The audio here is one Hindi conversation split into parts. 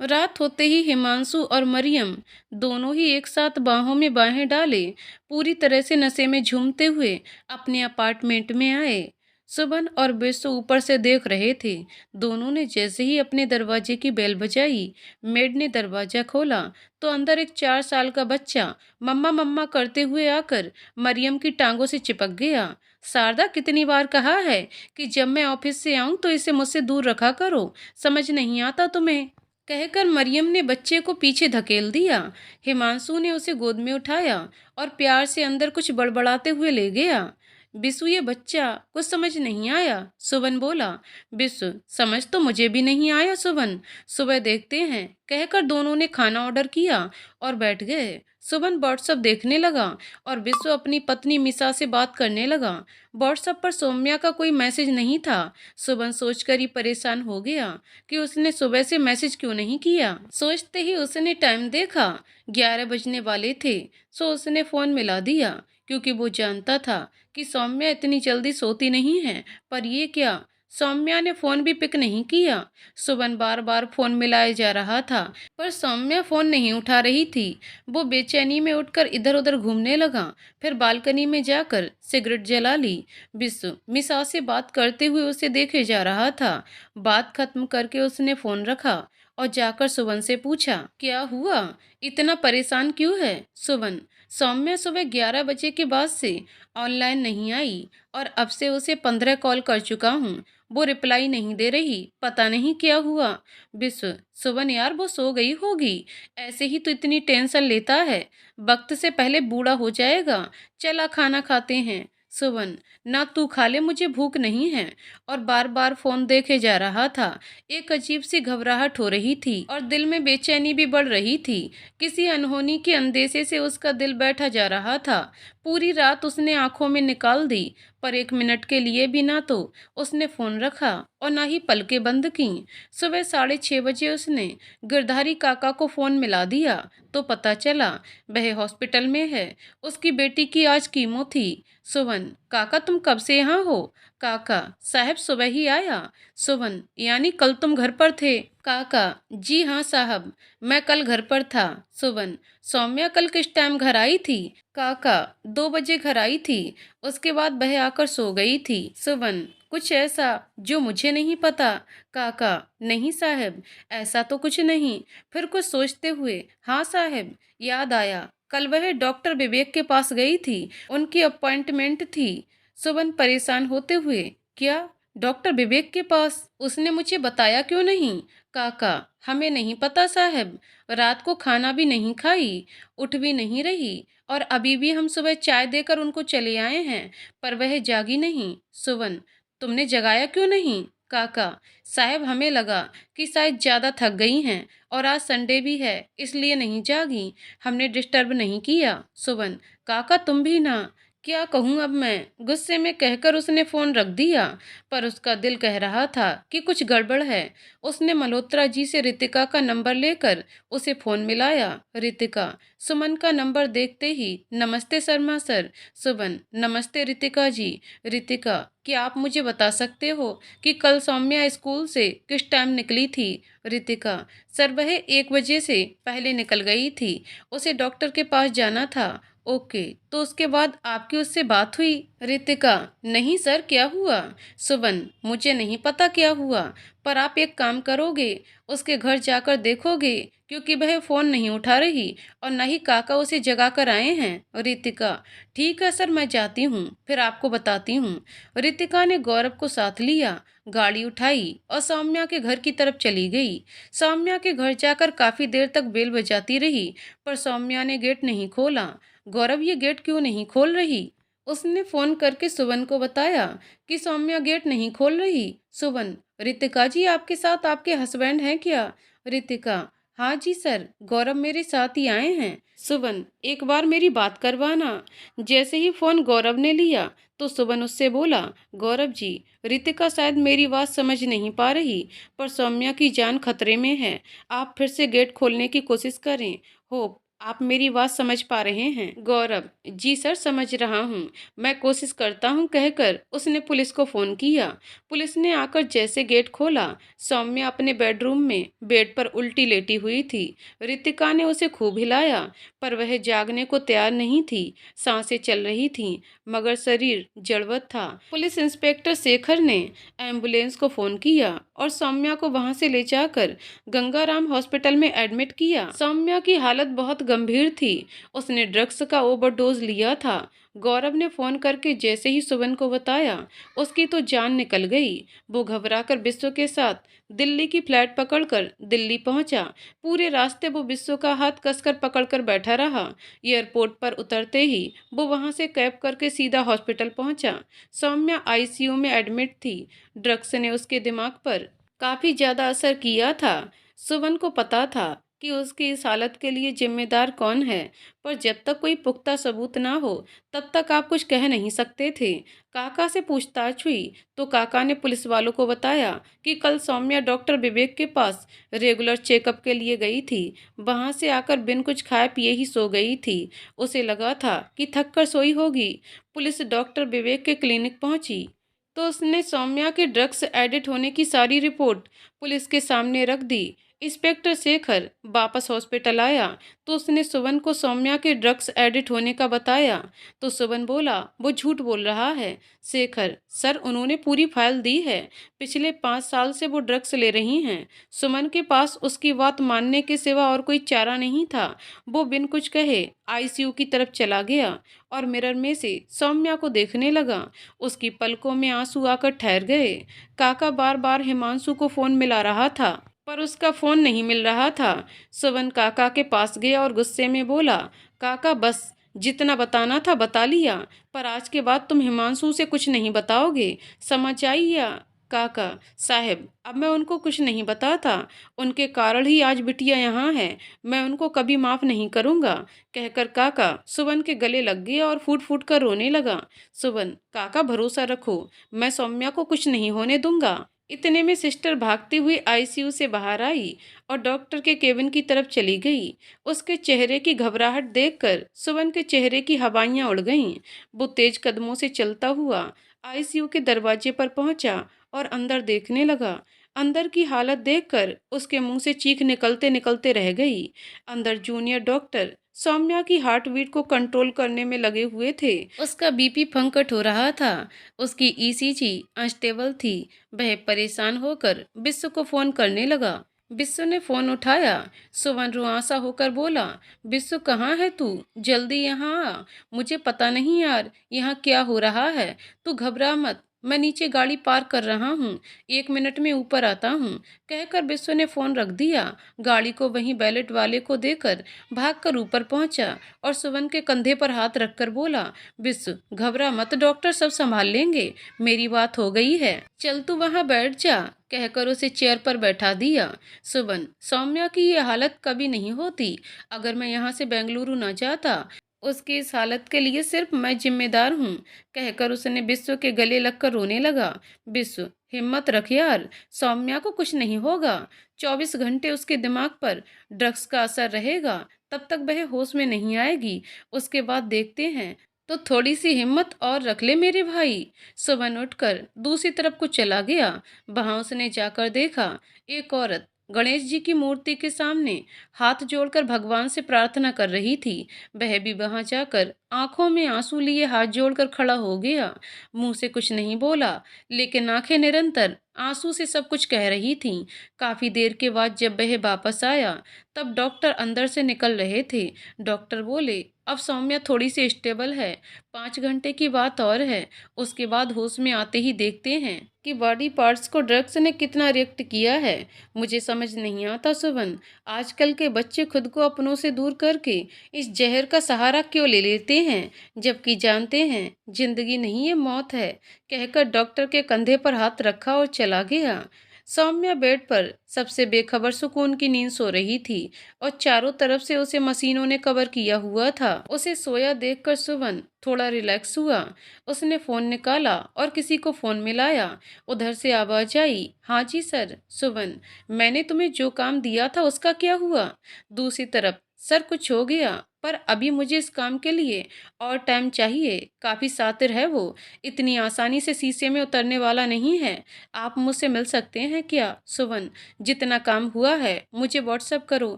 रात होते ही हिमांशु और मरियम दोनों ही एक साथ बाहों में बाहें डाले पूरी तरह से नशे में झूमते हुए अपने अपार्टमेंट में आए। सुबन और बिस्सु ऊपर से देख रहे थे। दोनों ने जैसे ही अपने दरवाजे की बेल बजाई, मेड ने दरवाजा खोला तो अंदर एक 4 साल का बच्चा मम्मा मम्मा करते हुए आकर मरियम की टांगों से चिपक गया। शारदा, कितनी बार कहा है कि जब मैं ऑफिस से आऊं तो इसे मुझसे दूर रखा करो, समझ नहीं आता तुम्हें? कहकर मरियम ने बच्चे को पीछे धकेल दिया। हिमांशु ने उसे गोद में उठाया और प्यार से अंदर कुछ बड़बड़ाते हुए ले गया। बिसु, ये बच्चा कुछ समझ नहीं आया, सुबन बोला। बिसु, समझ तो मुझे भी नहीं आया सुबन, सुबह देखते हैं, कहकर दोनों ने खाना ऑर्डर किया और बैठ गए। सुबन व्हाट्सएप देखने लगा और बिसु अपनी पत्नी मिसा से बात करने लगा। व्हाट्सएप पर सौम्या का कोई मैसेज नहीं था। सुबन सोचकर ही परेशान हो गया कि उसने सुबह से मैसेज क्यों नहीं किया। सोचते ही उसने टाइम देखा, 11 बजने वाले थे। सो उसने फ़ोन मिला दिया क्योंकि वो जानता था कि सौम्या इतनी जल्दी सोती नहीं है। पर ये क्या, सौम्या ने फ़ोन भी पिक नहीं किया। सुबन बार बार फ़ोन मिलाए जा रहा था पर सौम्या फ़ोन नहीं उठा रही थी। वो बेचैनी में उठकर इधर उधर घूमने लगा, फिर बालकनी में जाकर सिगरेट जला ली। बिस्सु मिसा से बात करते हुए उसे देखे जा रहा था। बात खत्म करके उसने फ़ोन रखा और जाकर सुबन से पूछा, क्या हुआ, इतना परेशान क्यों है? सुबन, सौम्या सुबह 11 बजे के बाद से ऑनलाइन नहीं आई और अब से उसे 15 कॉल कर चुका हूँ। वो रिप्लाई नहीं दे रही, पता नहीं क्या हुआ। विश्व, सुबन यार वो सो गई होगी, ऐसे ही तो इतनी टेंशन लेता है, वक्त से पहले बूढ़ा हो जाएगा। चला खाना खाते हैं। सुबन, ना तू खा ले, मुझे भूख नहीं है। और बार बार फोन देखे जा रहा था। एक अजीब सी घबराहट हो रही थी और दिल में बेचैनी भी बढ़ रही थी। किसी अनहोनी के अंदेशे से उसका दिल बैठा जा रहा था। पूरी रात उसने आंखों में निकाल दी पर 1 मिनट के लिए भी ना तो उसने फोन रखा और ना ही पलकें बंद की। सुबह 6:30 बजे उसने गिरधारी काका को फोन मिला दिया तो पता चला वह हॉस्पिटल में है। उसकी बेटी की आज कीमो थी। सुवन, काका तुम कब से यहाँ हो? काका साहब सुबह ही आया। सुवन, यानी कल तुम घर पर थे? काका जी हाँ साहब, मैं कल घर पर था। सुवन, सौम्या कल किस टाइम घर आई थी? काका 2 बजे घर आई थी, उसके बाद वह आकर सो गई थी। सुवन, कुछ ऐसा जो मुझे नहीं पता? काका नहीं साहब, ऐसा तो कुछ नहीं। फिर कुछ सोचते हुए, हाँ साहब, याद आया, कल वह डॉक्टर विवेक के पास गई थी, उनकी अपॉइंटमेंट थी। सुबन परेशान होते हुए, क्या डॉक्टर विवेक के पास? उसने मुझे बताया क्यों नहीं? काका हमें नहीं पता साहब, रात को खाना भी नहीं खाई, उठ भी नहीं रही और अभी भी हम सुबह चाय देकर उनको चले आए हैं पर वह जागी नहीं। सुवन, तुमने जगाया क्यों नहीं? काका साहब, हमें लगा कि शायद ज़्यादा थक गई हैं और आज संडे भी है इसलिए नहीं जागी, हमने डिस्टर्ब नहीं किया। सुवन, काका तुम भी ना, क्या कहूँ अब मैं, गुस्से में कहकर उसने फ़ोन रख दिया। पर उसका दिल कह रहा था कि कुछ गड़बड़ है। उसने मल्होत्रा जी से रितिका का नंबर लेकर उसे फ़ोन मिलाया। रितिका, सुमन का नंबर देखते ही, नमस्ते शर्मा सर। सुमन, नमस्ते रितिका जी। रितिका, क्या आप मुझे बता सकते हो कि कल सौम्या स्कूल से किस टाइम निकली थी? रितिका, सर वह 1 बजे से पहले निकल गई थी, उसे डॉक्टर के पास जाना था। ओके, तो उसके बाद आपकी उससे बात हुई? रितिका, नहीं सर, क्या हुआ? सुबन, मुझे नहीं पता क्या हुआ, पर आप एक काम करोगे, उसके घर जाकर देखोगे क्योंकि वह फ़ोन नहीं उठा रही और न ही काका उसे जगा कर आए हैं। रितिका, ठीक है सर, मैं जाती हूँ, फिर आपको बताती हूँ। रितिका ने गौरव को साथ लिया, गाड़ी उठाई और सौम्या के घर की तरफ चली गई। सौम्या के घर जाकर काफ़ी देर तक बेल बजाती रही पर सौम्या ने गेट नहीं खोला। गौरव, ये गेट क्यों नहीं खोल रही? उसने फोन करके सुवन को बताया कि सौम्या गेट नहीं खोल रही। सुवन, रितिका जी आपके साथ आपके हस्बैंड हैं क्या? रितिका, हाँ जी सर, गौरव मेरे साथ ही आए हैं। सुवन, एक बार मेरी बात करवाना। जैसे ही फोन गौरव ने लिया तो सुवन उससे बोला, गौरव जी, रितिका शायद मेरी बात समझ नहीं पा रही पर सौम्या की जान खतरे में है, आप फिर से गेट खोलने की कोशिश करें, होप आप मेरी बात समझ पा रहे हैं? गौरव, जी सर समझ रहा हूँ, मैं कोशिश करता हूँ कहकर उसने पुलिस को फोन किया। पुलिस ने आकर जैसे गेट खोला, सौम्या अपने बेडरूम में बेड पर उल्टी लेटी हुई थी। रितिका ने उसे खूब हिलाया, पर वह जागने को तैयार नहीं थी। सांसें चल रही थीं, मगर शरीर जड़वत था। पुलिस इंस्पेक्टर शेखर ने एम्बुलेंस को फोन किया और सौम्या को वहां से ले जाकर गंगाराम हॉस्पिटल में एडमिट किया। सौम्या की हालत बहुत गंभीर थी, उसने ड्रग्स का ओवरडोज लिया था। गौरव ने फोन करके जैसे ही सुबन को बताया, उसकी तो जान निकल गई। वो घबराकर विश्व के साथ दिल्ली की फ्लाइट पकड़कर दिल्ली पहुंचा। पूरे रास्ते वो विश्व का हाथ कसकर पकड़कर बैठा रहा। एयरपोर्ट पर उतरते ही वो वहां से कैब करके सीधा हॉस्पिटल पहुंचा। सौम्या आईसीयू में एडमिट थी। ड्रग्स ने उसके दिमाग पर काफी ज्यादा असर किया था। सुमन को पता था कि उसकी इस हालत के लिए जिम्मेदार कौन है, पर जब तक कोई पुख्ता सबूत ना हो तब तक आप कुछ कह नहीं सकते थे। काका से पूछताछ हुई तो काका ने पुलिस वालों को बताया कि कल सौम्या डॉक्टर विवेक के पास रेगुलर चेकअप के लिए गई थी। वहां से आकर बिन कुछ खाए पिए ही सो गई थी। उसे लगा था कि थक कर सोई होगी। पुलिस डॉक्टर विवेक के क्लिनिक पहुंची तो उसने सौम्या के ड्रग्स एडिट होने की सारी रिपोर्ट पुलिस के सामने रख दी। इंस्पेक्टर शेखर वापस हॉस्पिटल आया तो उसने सुवन को सौम्या के ड्रग्स एडिट होने का बताया तो सुवन बोला वो झूठ बोल रहा है। शेखर, सर उन्होंने पूरी फाइल दी है। पिछले 5 साल से वो ड्रग्स ले रही हैं। सुमन के पास उसकी बात मानने के सिवा और कोई चारा नहीं था। वो बिन कुछ कहे आईसीयू की तरफ चला गया और मिरर में से सौम्या को देखने लगा। उसकी पलकों में आंसू आकर ठहर गए। काका बार बार हिमांशु को फोन मिला रहा था, पर उसका फोन नहीं मिल रहा था। सुवन काका के पास गया और गुस्से में बोला, काका बस, जितना बताना था बता लिया, पर आज के बाद तुम हिमांशु से कुछ नहीं बताओगे, समझ आई या? काका साहब, अब मैं उनको कुछ नहीं बताता। उनके कारण ही आज बिटिया यहाँ है। मैं उनको कभी माफ नहीं करूँगा। कहकर काका सुवन के गले लग गया और फूट फूट कर रोने लगा। सुवन, काका भरोसा रखो, मैं सौम्या को कुछ नहीं होने दूंगा। इतने में सिस्टर भागती हुई आईसीयू से बाहर आई और डॉक्टर के केबिन की तरफ चली गई। उसके चेहरे की घबराहट देखकर सुवन के चेहरे की हवाइयां उड़ गईं। वो तेज कदमों से चलता हुआ आईसीयू के दरवाजे पर पहुंचा और अंदर देखने लगा। अंदर की हालत देखकर उसके मुंह से चीख निकलते निकलते रह गई। अंदर जूनियर डॉक्टर सौम्या की हार्ट बीट को कंट्रोल करने में लगे हुए थे। उसका बीपी फंकट हो रहा था। उसकी ईसीजी अनस्टेबल थी। वह परेशान होकर बिस्सु को फोन करने लगा। बिस्सु ने फोन उठाया। सुवन रुआंसा होकर बोला, बिस्सु कहाँ है तू? जल्दी यहाँ आ। मुझे पता नहीं यार यहाँ क्या हो रहा है। तू घबरा मत, मैं नीचे गाड़ी पार्क कर रहा हूँ, 1 मिनट में ऊपर आता हूँ। कहकर बिस्सु ने फोन रख दिया। गाड़ी को वहीं बैलेट वाले को देकर भागकर ऊपर पहुंचा और सुवन के कंधे पर हाथ रखकर बोला, बिस्सु घबरा मत, डॉक्टर सब संभाल लेंगे, मेरी बात हो गई है, चल तू वहां बैठ जा। कहकर उसे चेयर पर बैठा दिया। सुवन, सौम्या की ये हालत कभी नहीं होती। अगर मैं यहाँ से बेंगलुरु न जाता, उसकी इस हालत के लिए सिर्फ मैं जिम्मेदार हूँ। कहकर उसने बिस्सु के गले लगकर रोने लगा। बिस्सु, हिम्मत रख यार, सौम्या को कुछ नहीं होगा। 24 घंटे उसके दिमाग पर ड्रग्स का असर रहेगा, तब तक वह होश में नहीं आएगी। उसके बाद देखते हैं। तो थोड़ी सी हिम्मत और रख ले मेरे भाई। सुमन उठकर दूसरी तरफ को चला गया। वहां उसने जाकर देखा, एक औरत गणेश जी की मूर्ति के सामने हाथ जोड़कर भगवान से प्रार्थना कर रही थी। वह भी वहां जाकर आंखों में आंसू लिए हाथ जोड़कर खड़ा हो गया। मुंह से कुछ नहीं बोला, लेकिन आंखें निरंतर आंसू से सब कुछ कह रही थीं। काफी देर के बाद जब वह वापस आया, तब डॉक्टर अंदर से निकल रहे थे। डॉक्टर बोले, अब सौम्या थोड़ी सी स्टेबल है, 5 घंटे की बात और है, उसके बाद होश में आते ही देखते हैं कि बॉडी पार्ट्स को ड्रग्स ने कितना रिएक्ट किया है। मुझे समझ नहीं आता सुबन, आजकल के बच्चे खुद को अपनों से दूर करके इस जहर का सहारा क्यों ले लेते हैं, जबकि जानते हैं जिंदगी नहीं ये मौत है। कहकर डॉक्टर के कंधे पर हाथ रखा और चला गया। सौम्या बेड पर सबसे बेखबर सुकून की नींद सो रही थी और चारों तरफ से उसे मशीनों ने कवर किया हुआ था। उसे सोया देखकर सुवन थोड़ा रिलैक्स हुआ। उसने फोन निकाला और किसी को फोन मिलाया। उधर से आवाज आई, हाँ जी सर। सुवन, मैंने तुम्हें जो काम दिया था उसका क्या हुआ? दूसरी तरफ सर कुछ हो गया, पर अभी मुझे इस काम के लिए और टाइम चाहिए। काफ़ी शातिर है वो, इतनी आसानी से शीशे में उतरने वाला नहीं है। आप मुझसे मिल सकते हैं क्या? सुवन, जितना काम हुआ है मुझे व्हाट्सएप करो,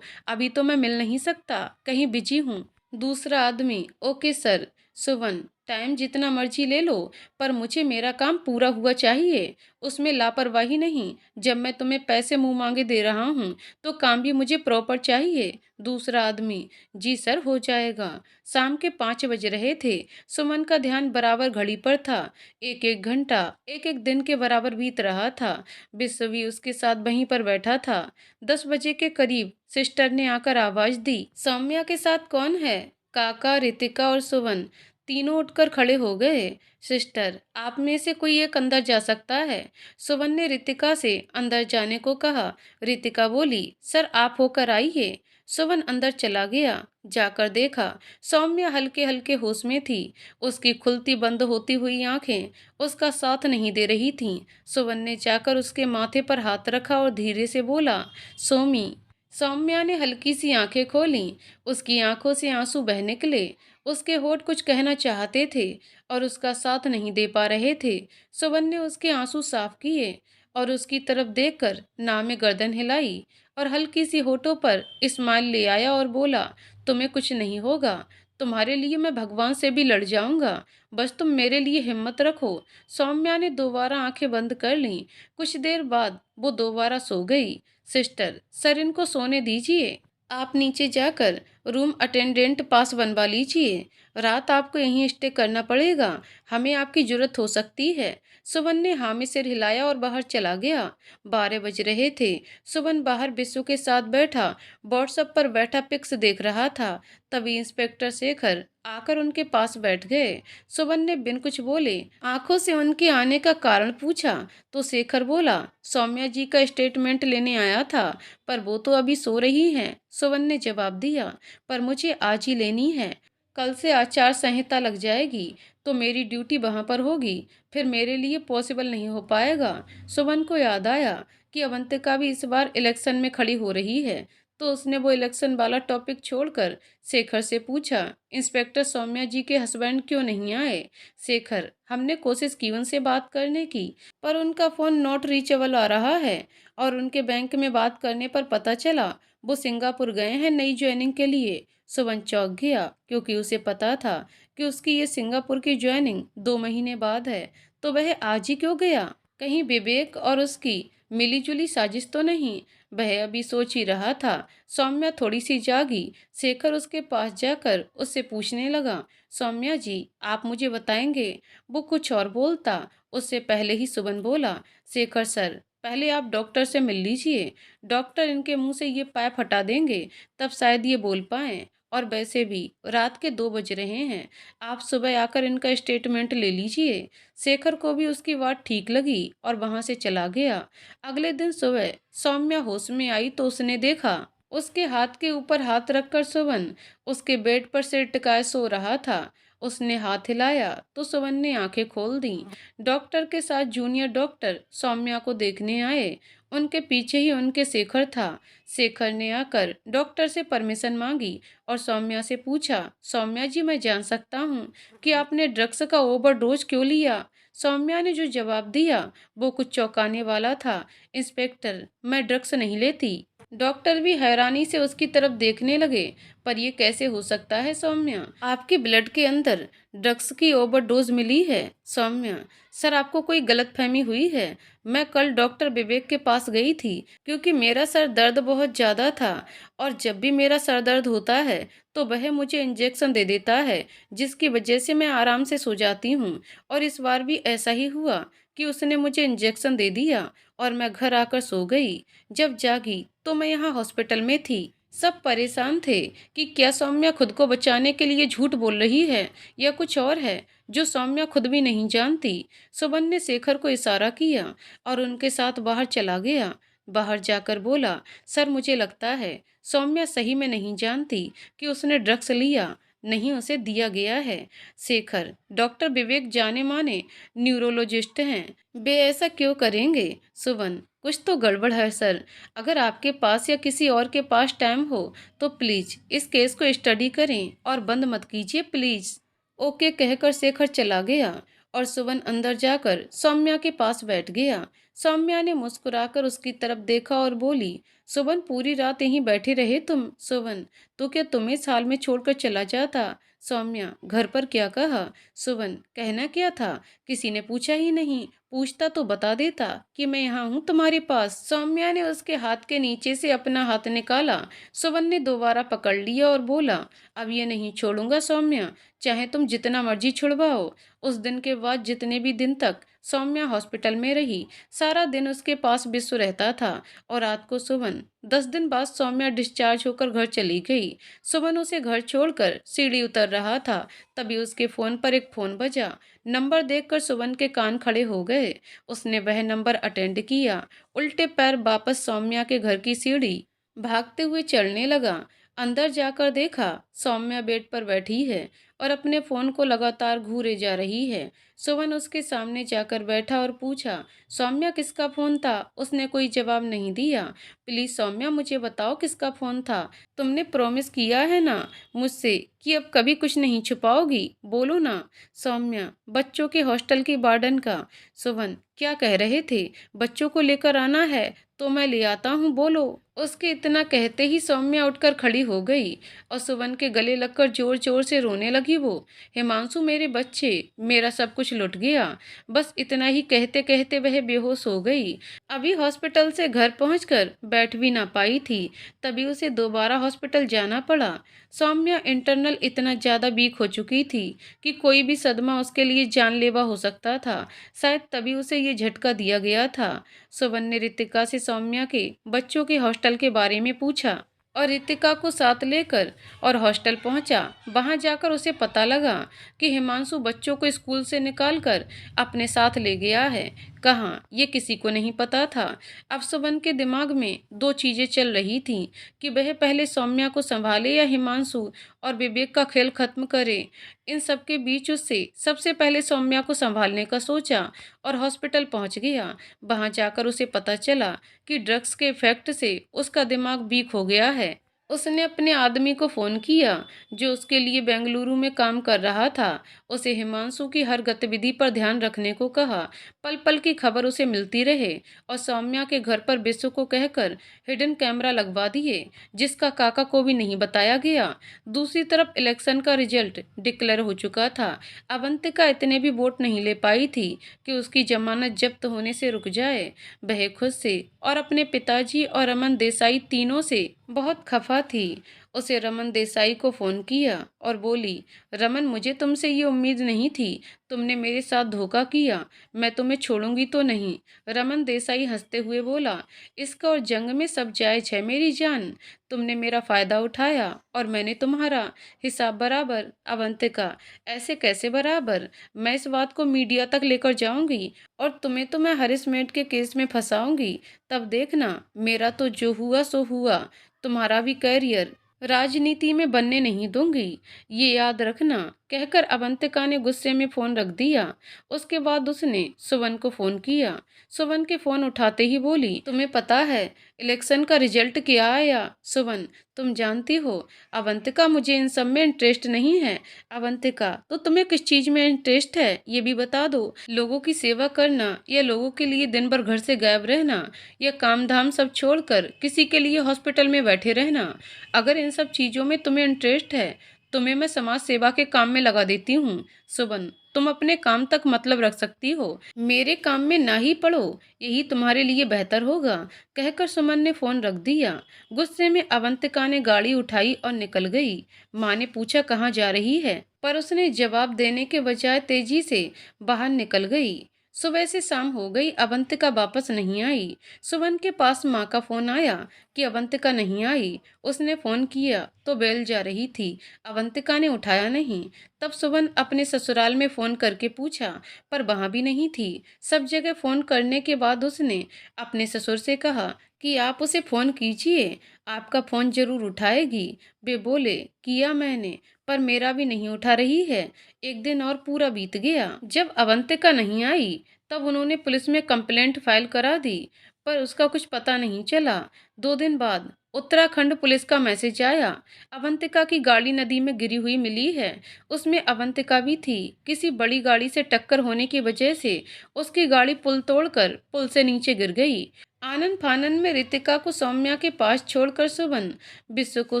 अभी तो मैं मिल नहीं सकता, कहीं बिजी हूँ। दूसरा आदमी, ओके सर। सुवन, टाइम जितना मर्जी ले लो, पर मुझे मेरा काम पूरा हुआ चाहिए, उसमें लापरवाही नहीं। जब मैं तुम्हें पैसे मुंह मांगे दे रहा हूँ तो काम भी मुझे प्रॉपर चाहिए। दूसरा आदमी, जी सर हो जाएगा। शाम के 5 बज रहे थे। सुमन का ध्यान बराबर घड़ी पर था। एक एक घंटा एक एक दिन के बराबर बीत रहा था। विश्व भी उसके साथ वहीं पर बैठा था। 10 बजे के करीब सिस्टर ने आकर आवाज दी, सौम्या के साथ कौन है? काका, रितिका और सुवन तीनों उठकर खड़े हो गए। सिस्टर, आप में से कोई एक अंदर जा सकता है? सुवन ने रितिका से अंदर जाने को कहा। रितिका बोली, सर आप होकर आइए। सुवन अंदर चला गया। जाकर देखा, सौम्या हल्के हल्के होश में थी। उसकी खुलती बंद होती हुई आंखें उसका साथ नहीं दे रही थीं। सुवन ने जाकर उसके माथे पर हाथ रखा और धीरे से बोला, सोमी। सौम्या ने हल्की सी आंखें खोलीं। उसकी आंखों से आंसू बह निकले। उसके होठ कुछ कहना चाहते थे और उसका साथ नहीं दे पा रहे थे। सुवन ने उसके आंसू साफ किए और उसकी तरफ देखकर नाक में गर्दन हिलाई और हल्की सी होठों पर स्माइल ले आया और बोला, तुम्हें कुछ नहीं होगा। तुम्हारे लिए मैं भगवान से भी लड़ जाऊंगा। बस तुम मेरे लिए हिम्मत रखो। सौम्या ने दोबारा आंखें बंद कर लीं। कुछ देर बाद वो दोबारा सो गई। सिस्टर, सर इनको सोने दीजिए। आप नीचे जाकर रूम अटेंडेंट पास बनवा लीजिए। रात आपको यहीं स्टे करना पड़ेगा। हमें आपकी जरूरत हो सकती है। सुवन ने हामी सिर हिलाया और बाहर चला गया। 12 बज रहे थे। सुवन बाहर बिस्सू के साथ बैठा व्हाट्सएप पर बैठा पिक्स देख रहा था। तभी इंस्पेक्टर शेखर आकर उनके पास बैठ गए। सुवन ने बिन कुछ बोले आंखों से उनके आने का कारण पूछा तो शेखर बोला, सौम्या जी का स्टेटमेंट लेने आया था, पर वो तो अभी सो रही हैं। सुवन ने जवाब दिया, पर मुझे आज ही लेनी है। कल से आचार संहिता लग जाएगी तो मेरी ड्यूटी वहां पर होगी, फिर मेरे लिए पॉसिबल नहीं हो पाएगा। सुमन को याद आया कि अवंतिका भी इस बार इलेक्शन में खड़ी हो रही है, तो उसने वो इलेक्शन वाला टॉपिक छोड़कर शेखर से पूछा, इंस्पेक्टर सौम्या जी के हस्बैंड क्यों नहीं आए? शेखर, हमने कोशिश की उनसे बात करने की, पर उनका फ़ोन नॉट रीचेबल आ रहा है और उनके बैंक में बात करने पर पता चला वो सिंगापुर गए हैं नई ज्वाइनिंग के लिए। सुवन चौंक गया क्योंकि उसे पता था कि उसकी ये सिंगापुर की ज्वाइनिंग 2 महीने बाद है, तो वह आज ही क्यों गया? कहीं विवेक और उसकी मिलीजुली साजिश तो नहीं? वह अभी सोच ही रहा था। सौम्या थोड़ी सी जागी। शेखर उसके पास जाकर उससे पूछने लगा, सौम्या जी आप मुझे बताएंगे? वो कुछ और बोलता उससे पहले ही सुवन बोला, शेखर सर पहले आप डॉक्टर से मिल लीजिए। डॉक्टर इनके मुंह से ये पाइप हटा देंगे, तब शायद ये बोल पाएं। और वैसे भी रात के 2 बज रहे हैं। आप सुबह आकर इनका स्टेटमेंट ले लीजिए। शेखर को भी उसकी बात ठीक लगी और वहां से चला गया। अगले दिन सुबह सौम्या होश में आई तो उसने देखा उसके हाथ के ऊपर हाथ रखकर सुवन उसके बेड पर सिर टिकाए सो रहा था। उसने हाथ हिलाया तो सुवन ने आंखें खोल दी। डॉक्टर के साथ जूनियर डॉक्टर सौम्या को देखने आए। उनके पीछे ही उनके शेखर था। शेखर ने आकर डॉक्टर से परमिशन मांगी और सौम्या से पूछा, सौम्या जी मैं जान सकता हूँ कि आपने ड्रग्स का ओवरडोज क्यों लिया? सौम्या ने जो जवाब दिया वो कुछ चौंकाने वाला था। इंस्पेक्टर, मैं ड्रग्स नहीं लेती। डॉक्टर भी हैरानी से उसकी तरफ देखने लगे। पर यह कैसे हो सकता है सौम्या? आपके ब्लड के अंदर ड्रग्स की ओवरडोज मिली है? सौम्या, सर आपको कोई गलतफहमी हुई है। मैं कल डॉक्टर विवेक के पास गई थी क्योंकि मेरा सर दर्द बहुत ज़्यादा था और जब भी मेरा सर दर्द होता है तो वह मुझे इंजेक्शन दे देता है, जिसकी वजह से मैं आराम से सो जाती हूँ। और इस बार भी ऐसा ही हुआ कि उसने मुझे इंजेक्शन दे दिया और मैं घर आकर सो गई। जब जागी तो मैं यहाँ हॉस्पिटल में थी। सब परेशान थे कि क्या सौम्या खुद को बचाने के लिए झूठ बोल रही है या कुछ और है जो सौम्या खुद भी नहीं जानती। सुमन ने शेखर को इशारा किया और उनके साथ बाहर चला गया। बाहर जाकर बोला, सर मुझे लगता है सौम्या सही में नहीं जानती कि उसने ड्रग्स लिया, नहीं उसे दिया गया है। शेखर, डॉक्टर विवेक जाने माने न्यूरोलॉजिस्ट हैं, वे ऐसा क्यों करेंगे? सुमन, कुछ तो गड़बड़ है सर। अगर आपके पास या किसी और के पास टाइम हो तो प्लीज इस केस को स्टडी करें और बंद मत कीजिए प्लीज। ओके कहकर शेखर चला गया और सुवन अंदर जाकर सौम्या के पास बैठ गया। सौम्या ने मुस्कुराकर उसकी तरफ देखा और बोली, सुवन पूरी रात यहीं बैठे रहे तुम? सुवन, तो क्या तुम्हें इस हाल में छोड़कर चला जाता? सौम्या, घर पर क्या कहा? सुवन, कहना क्या था? किसी ने पूछा ही नहीं, पूछता तो बता देता कि मैं यहाँ हूँ तुम्हारे पास। सौम्या ने उसके हाथ के नीचे से अपना हाथ निकाला। सुवन ने दोबारा पकड़ लिया और बोला, अब ये नहीं छोड़ूंगा सौम्या, चाहे तुम जितना मर्जी छुड़वाओ। उस दिन के बाद जितने भी दिन तक सौम्या हॉस्पिटल में रही, सारा दिन उसके पास विश्व रहता था और रात को सुवन। 10 दिन बाद सौम्या डिस्चार्ज होकर घर चली गई। सुवन उसे घर छोड़कर सीढ़ी उतर रहा था, तभी उसके फोन पर एक फोन बजा। नंबर देखकर सुवन के कान खड़े हो गए। उसने वह नंबर अटेंड किया। उल्टे पैर वापस सौम्या के घर की सीढ़ी भागते हुए चलने लगा। अंदर जाकर देखा सौम्या बेड पर बैठी है और अपने फोन को लगातार घूरे जा रही है। सुवन उसके सामने जाकर बैठा और पूछा, सौम्या किसका फोन था? उसने कोई जवाब नहीं दिया। प्लीज सौम्या मुझे बताओ किसका फोन था? तुमने प्रॉमिस किया है ना मुझसे कि अब कभी कुछ नहीं छुपाओगी, बोलो ना। सौम्या, बच्चों के हॉस्टल की वार्डन का। सुवन, क्या कह रहे थे? बच्चों को लेकर आना है तो मैं ले आता हूँ, बोलो। उसके इतना कहते ही सौम्या उठकर खड़ी हो गई और सुवन के गले लगकर जोर जोर से रोने लगी वो। हिमांशु, मेरे बच्चे, मेरा सब कुछ लुट गया। बस इतना ही कहते कहते वह बेहोश हो गई। अभी हॉस्पिटल से घर पहुंचकर बैठ भी ना पाई थी, तभी उसे दोबारा हॉस्पिटल जाना पड़ा। सौम्या इंटरनल इतना ज्यादा वीक हो चुकी थी कि कोई भी सदमा उसके लिए जानलेवा हो सकता था। शायद तभी उसे ये झटका दिया गया था। सुवन ने रितिका से सौम्या के बच्चों के हॉस्टल के बारे में पूछा और रितिका को साथ लेकर और हॉस्टल पहुंचा। वहां जाकर उसे पता लगा कि हिमांशु बच्चों को स्कूल से निकालकर अपने साथ ले गया है। कहाँ, ये किसी को नहीं पता था। अब सुवन के दिमाग में दो चीजें चल रही थीं कि वह पहले सौम्या को संभाले या हिमांशु और विवेक का खेल खत्म करे। इन सब के बीच उससे सबसे पहले सौम्या को संभालने का सोचा और हॉस्पिटल पहुंच गया। वहां जाकर उसे पता चला कि ड्रग्स के इफेक्ट से उसका दिमाग वीक हो गया है। उसने अपने आदमी को फोन किया जो उसके लिए बेंगलुरु में काम कर रहा था। उसे हिमांशु की हर गतिविधि पर ध्यान रखने को कहा, पल पल की खबर उसे मिलती रहे, और सौम्या के घर पर विश्व को कहकर हिडन कैमरा लगवा दिए जिसका काका को भी नहीं बताया गया। दूसरी तरफ इलेक्शन का रिजल्ट डिक्लेयर हो चुका था। अवंतिका इतने भी वोट नहीं ले पाई थी कि उसकी जमानत जब्त होने से रुक जाए। वह खुद से और अपने पिताजी और रमन देसाई तीनों से बहुत खफा थी। उसे रमन देसाई को फोन किया और बोली, रमन, मुझे तुमसे ये उम्मीद नहीं थी, तुमने मेरे साथ धोखा किया, मैं तुम्हें छोड़ूंगी तो नहीं। रमन देसाई हंसते हुए बोला, इसका और जंग में सब जायज है मेरी जान, तुमने मेरा फायदा उठाया और मैंने तुम्हारा। हिसाब बराबर। अवंतिका, ऐसे कैसे बराबर? मैं इस बात को मीडिया तक लेकर जाऊंगी और तुम्हें तो मैं हरिसमेंट के केस में फंसाऊंगी। तब देखना, मेरा तो जो हुआ सो हुआ, तुम्हारा भी करियर राजनीति में बनने नहीं दूंगी, ये याद रखना। कहकर अवंतिका ने गुस्से में फोन रख दिया। उसके बाद उसने सुवन को फोन किया। सुवन के फोन उठाते ही बोली, तुम्हें पता है इलेक्शन का रिजल्ट क्या आया? सुवन, तुम जानती हो अवंतिका, मुझे इन सब में इंटरेस्ट नहीं है। अवंतिका, तो तुम्हें किस चीज में इंटरेस्ट है ये भी बता दो। लोगों की सेवा करना या लोगों के लिए दिन भर घर से गायब रहना या काम धाम सब छोड़कर किसी के लिए हॉस्पिटल में बैठे रहना? अगर इन सब चीजों में तुम्हें इंटरेस्ट है, तुम्हें मैं समाज सेवा के काम में लगा देती हूँ। सुबन, तुम अपने काम तक मतलब रख सकती हो, मेरे काम में ना ही पड़ो, यही तुम्हारे लिए बेहतर होगा। कहकर सुमन ने फोन रख दिया। गुस्से में अवंतिका ने गाड़ी उठाई और निकल गई। माँ ने पूछा कहाँ जा रही है, पर उसने जवाब देने के बजाय तेजी से बाहर निकल गई। सुबह से शाम हो गई, अवंतिका वापस नहीं आई। सुमन के पास माँ का फोन आया कि अवंतिका नहीं आई। उसने फोन किया तो बेल जा रही थी, अवंतिका ने उठाया नहीं। तब सुमन अपने ससुराल में फोन करके पूछा, पर वहां भी नहीं थी। सब जगह फोन करने के बाद उसने अपने ससुर से कहा कि आप उसे फोन कीजिए, आपका फोन जरूर उठाएगी। वे बोले, किया मैंने, पर मेरा भी नहीं उठा रही है। एक दिन और पूरा बीत गया। जब अवंतिका नहीं आई तब उन्होंने पुलिस में कंप्लेंट फाइल करा दी। पर उसका कुछ पता नहीं चला। 2 दिन बाद उत्तराखंड पुलिस का मैसेज आया, अवंतिका की गाड़ी नदी में गिरी हुई मिली है। उसमें अवंतिका भी थी। किसी बड़ी गाड़ी से टक्कर होने की वजह से उसकी गाड़ी पुल तोड़कर पुल से नीचे गिर गई। आनन फानन में रितिका को सौम्या के पास छोड़कर सुबन विश्व को